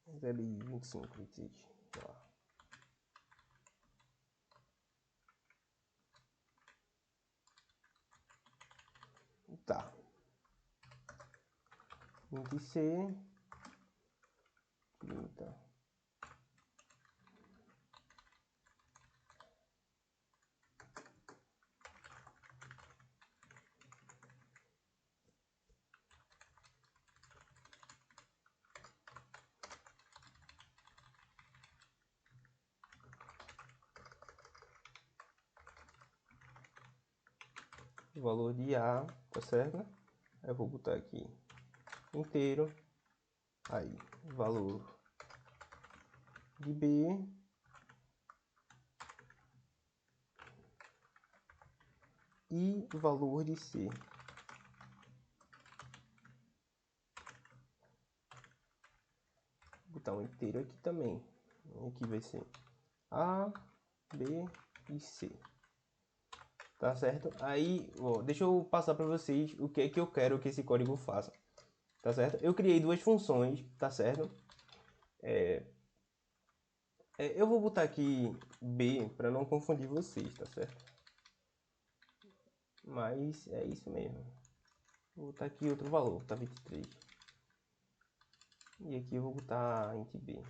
25, 26, sei lá. Tá. Int C, 30. O valor de A, tá certo? Eu vou botar aqui inteiro. Aí, valor de B e valor de C. Vou botar um inteiro aqui também. Aqui vai ser A, B e C. Tá certo? Aí, ó, deixa eu passar para vocês o que é que eu quero que esse código faça. Tá certo? Eu criei duas funções, tá certo? Eu vou botar aqui B para não confundir vocês, tá certo? Mas é isso mesmo. Vou botar aqui outro valor, vou botar 23. E aqui eu vou botar int B.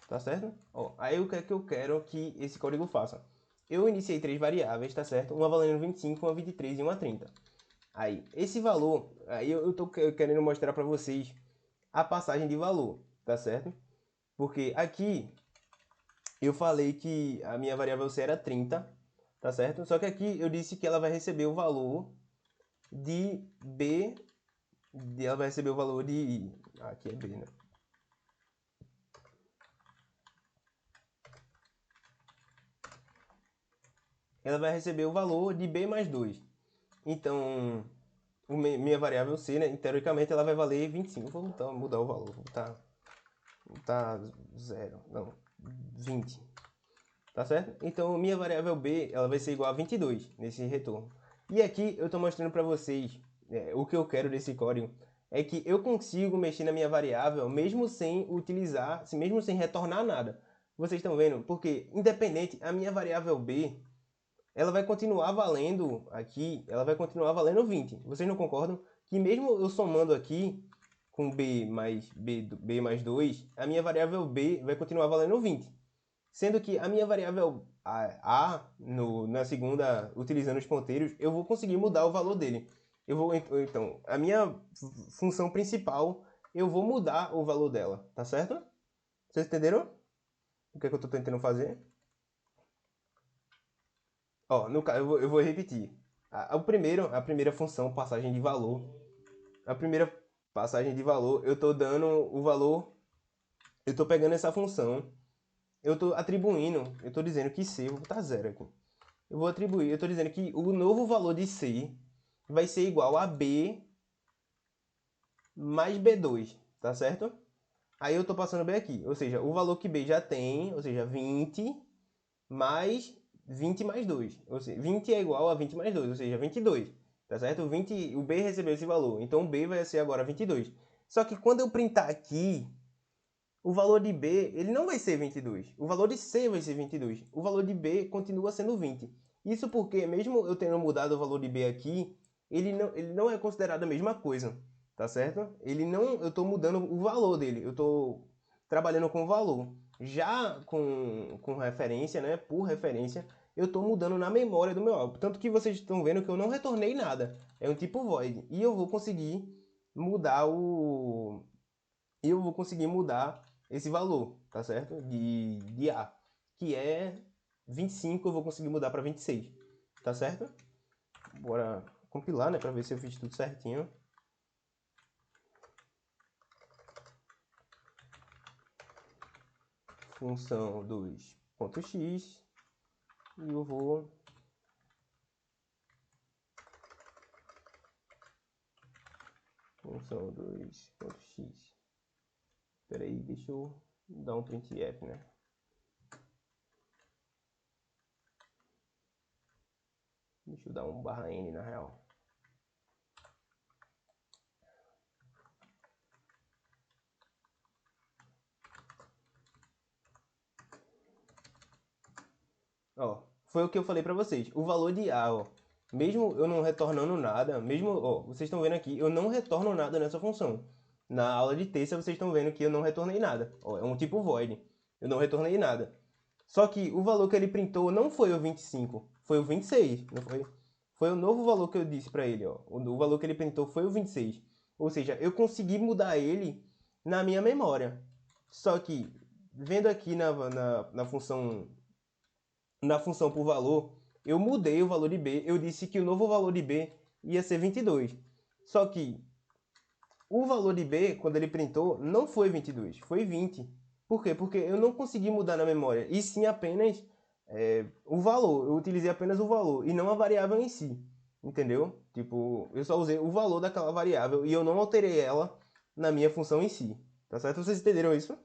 Tá certo? Ó, aí o que é que eu quero que esse código faça? Eu iniciei três variáveis, tá certo? Uma valendo 25, uma 23 e uma 30. Aí, esse valor, aí eu tô querendo mostrar para vocês a passagem de valor, tá certo? Porque aqui eu falei que a minha variável C era 30, tá certo? Só que aqui eu disse que ela vai receber o valor de B, ela vai receber o valor de... aqui é B, né? Ela vai receber o valor de B mais 2. Então, minha variável C, né, teoricamente, ela vai valer 25. Vou mudar o valor, vou botar 0, não, 20. Tá certo? Então, minha variável B, ela vai ser igual a 22 nesse retorno. E aqui eu estou mostrando para vocês o que eu quero desse código. É que eu consigo mexer na minha variável mesmo sem utilizar, mesmo sem retornar nada. Vocês estão vendo? Porque, independente, a minha variável B, ela vai continuar valendo aqui, ela vai continuar valendo 20. Vocês não concordam? Que mesmo eu somando aqui com B mais 2, a minha variável B vai continuar valendo 20. Sendo que a minha variável A na segunda, utilizando os ponteiros, eu vou conseguir mudar o valor dele. Então, a minha função principal, eu vou mudar o valor dela, tá certo? Vocês entenderam o que é que eu estou tentando fazer? Ó, no caso, eu vou repetir. A primeira função, passagem de valor. A primeira passagem de valor, eu estou dando o valor, eu estou pegando essa função, eu estou atribuindo, eu estou dizendo que C, vou botar 0 aqui. Eu vou atribuir, eu estou dizendo que o novo valor de C vai ser igual a B mais B2, tá certo? Aí eu estou passando B aqui, ou seja, o valor que B já tem, ou seja, 20 mais 20 mais 2. Ou seja, 20 é igual a 20 mais 2, ou seja, 22. Tá certo? O B recebeu esse valor, então o B vai ser agora 22. Só que quando eu printar aqui, o valor de B ele não vai ser 22. O valor de C vai ser 22. O valor de B continua sendo 20. Isso porque, mesmo eu tendo mudado o valor de B aqui, ele não é considerado a mesma coisa. Tá certo? Eu estou mudando o valor dele. Eu estou trabalhando com o valor. Já com referência, né? Por referência, eu estou mudando na memória do meu álbum. Tanto que vocês estão vendo que eu não retornei nada. É um tipo void. E eu vou conseguir mudar esse valor, tá certo? De A, que é 25, eu vou conseguir mudar para 26, tá certo? Bora compilar, né, para ver se eu fiz tudo certinho. Função 2.x e eu vou função 2.x. Espera aí, deixa eu dar um printf, né? Deixa eu dar um /n na real. Ó, foi o que eu falei pra vocês. O valor de A, ó, mesmo eu não retornando nada, mesmo, ó, vocês estão vendo aqui, eu não retorno nada nessa função. Na aula de terça vocês estão vendo que eu não retornei nada. Ó, é um tipo void. Eu não retornei nada. Só que o valor que ele printou não foi o 25, foi o 26, não foi? Foi o novo valor que eu disse pra ele, ó. O valor que ele printou foi o 26. Ou seja, eu consegui mudar ele na minha memória. Só que, vendo aqui na função por valor, eu mudei o valor de B, eu disse que o novo valor de B ia ser 22. Só que o valor de B, quando ele printou, não foi 22, foi 20. Por quê? Porque eu não consegui mudar na memória, e sim apenas o valor. Eu utilizei apenas o valor, e não a variável em si. Entendeu? Tipo, eu só usei o valor daquela variável, e eu não alterei ela na minha função em si. Tá certo? Vocês entenderam isso?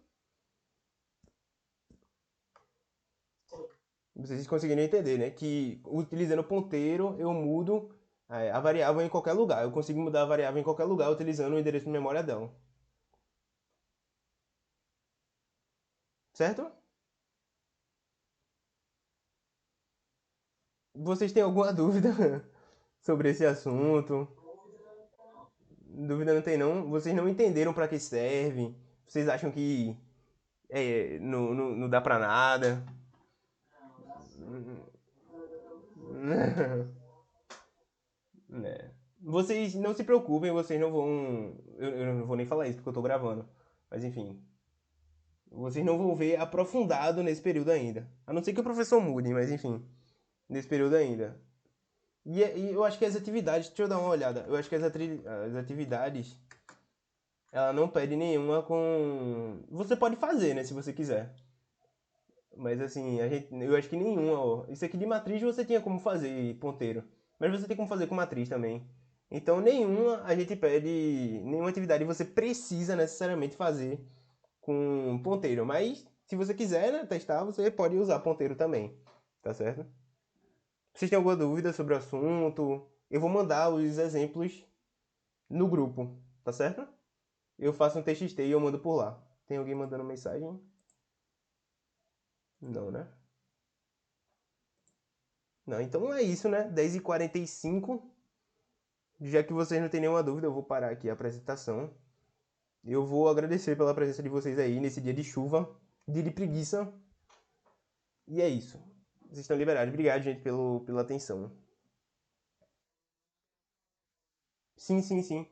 Vocês conseguiram entender, né? Que utilizando ponteiro eu mudo a variável em qualquer lugar. Eu consigo mudar a variável em qualquer lugar utilizando o endereço de memória dela. Certo? Vocês têm alguma dúvida sobre esse assunto? Dúvida não tem não? Vocês não entenderam para que serve? Vocês acham que não dá pra nada? Né? Vocês não se preocupem, vocês não vão. Eu não vou nem falar isso porque eu tô gravando. Mas enfim, vocês não vão ver aprofundado nesse período ainda. A não ser que o professor mude, mas enfim, nesse período ainda. E eu acho que as atividades, deixa eu dar uma olhada. Eu acho que as atividades, ela não pede nenhuma com. Você pode fazer, né, se você quiser. Mas assim, eu acho que nenhuma, ó. Isso aqui de matriz você tinha como fazer ponteiro. Mas você tem como fazer com matriz também. Então nenhuma a gente pede, nenhuma atividade você precisa necessariamente fazer com ponteiro. Mas se você quiser, né, testar, você pode usar ponteiro também. Tá certo? Vocês têm alguma dúvida sobre o assunto? Eu vou mandar os exemplos no grupo, tá certo? Eu faço um TXT e eu mando por lá. Tem alguém mandando mensagem? Não, né? Não, então é isso, né? 10h45. Já que vocês não têm nenhuma dúvida, eu vou parar aqui a apresentação. Eu vou agradecer pela presença de vocês aí nesse dia de chuva, dia de preguiça. E é isso. Vocês estão liberados. Obrigado, gente, pela atenção. Sim, sim, sim.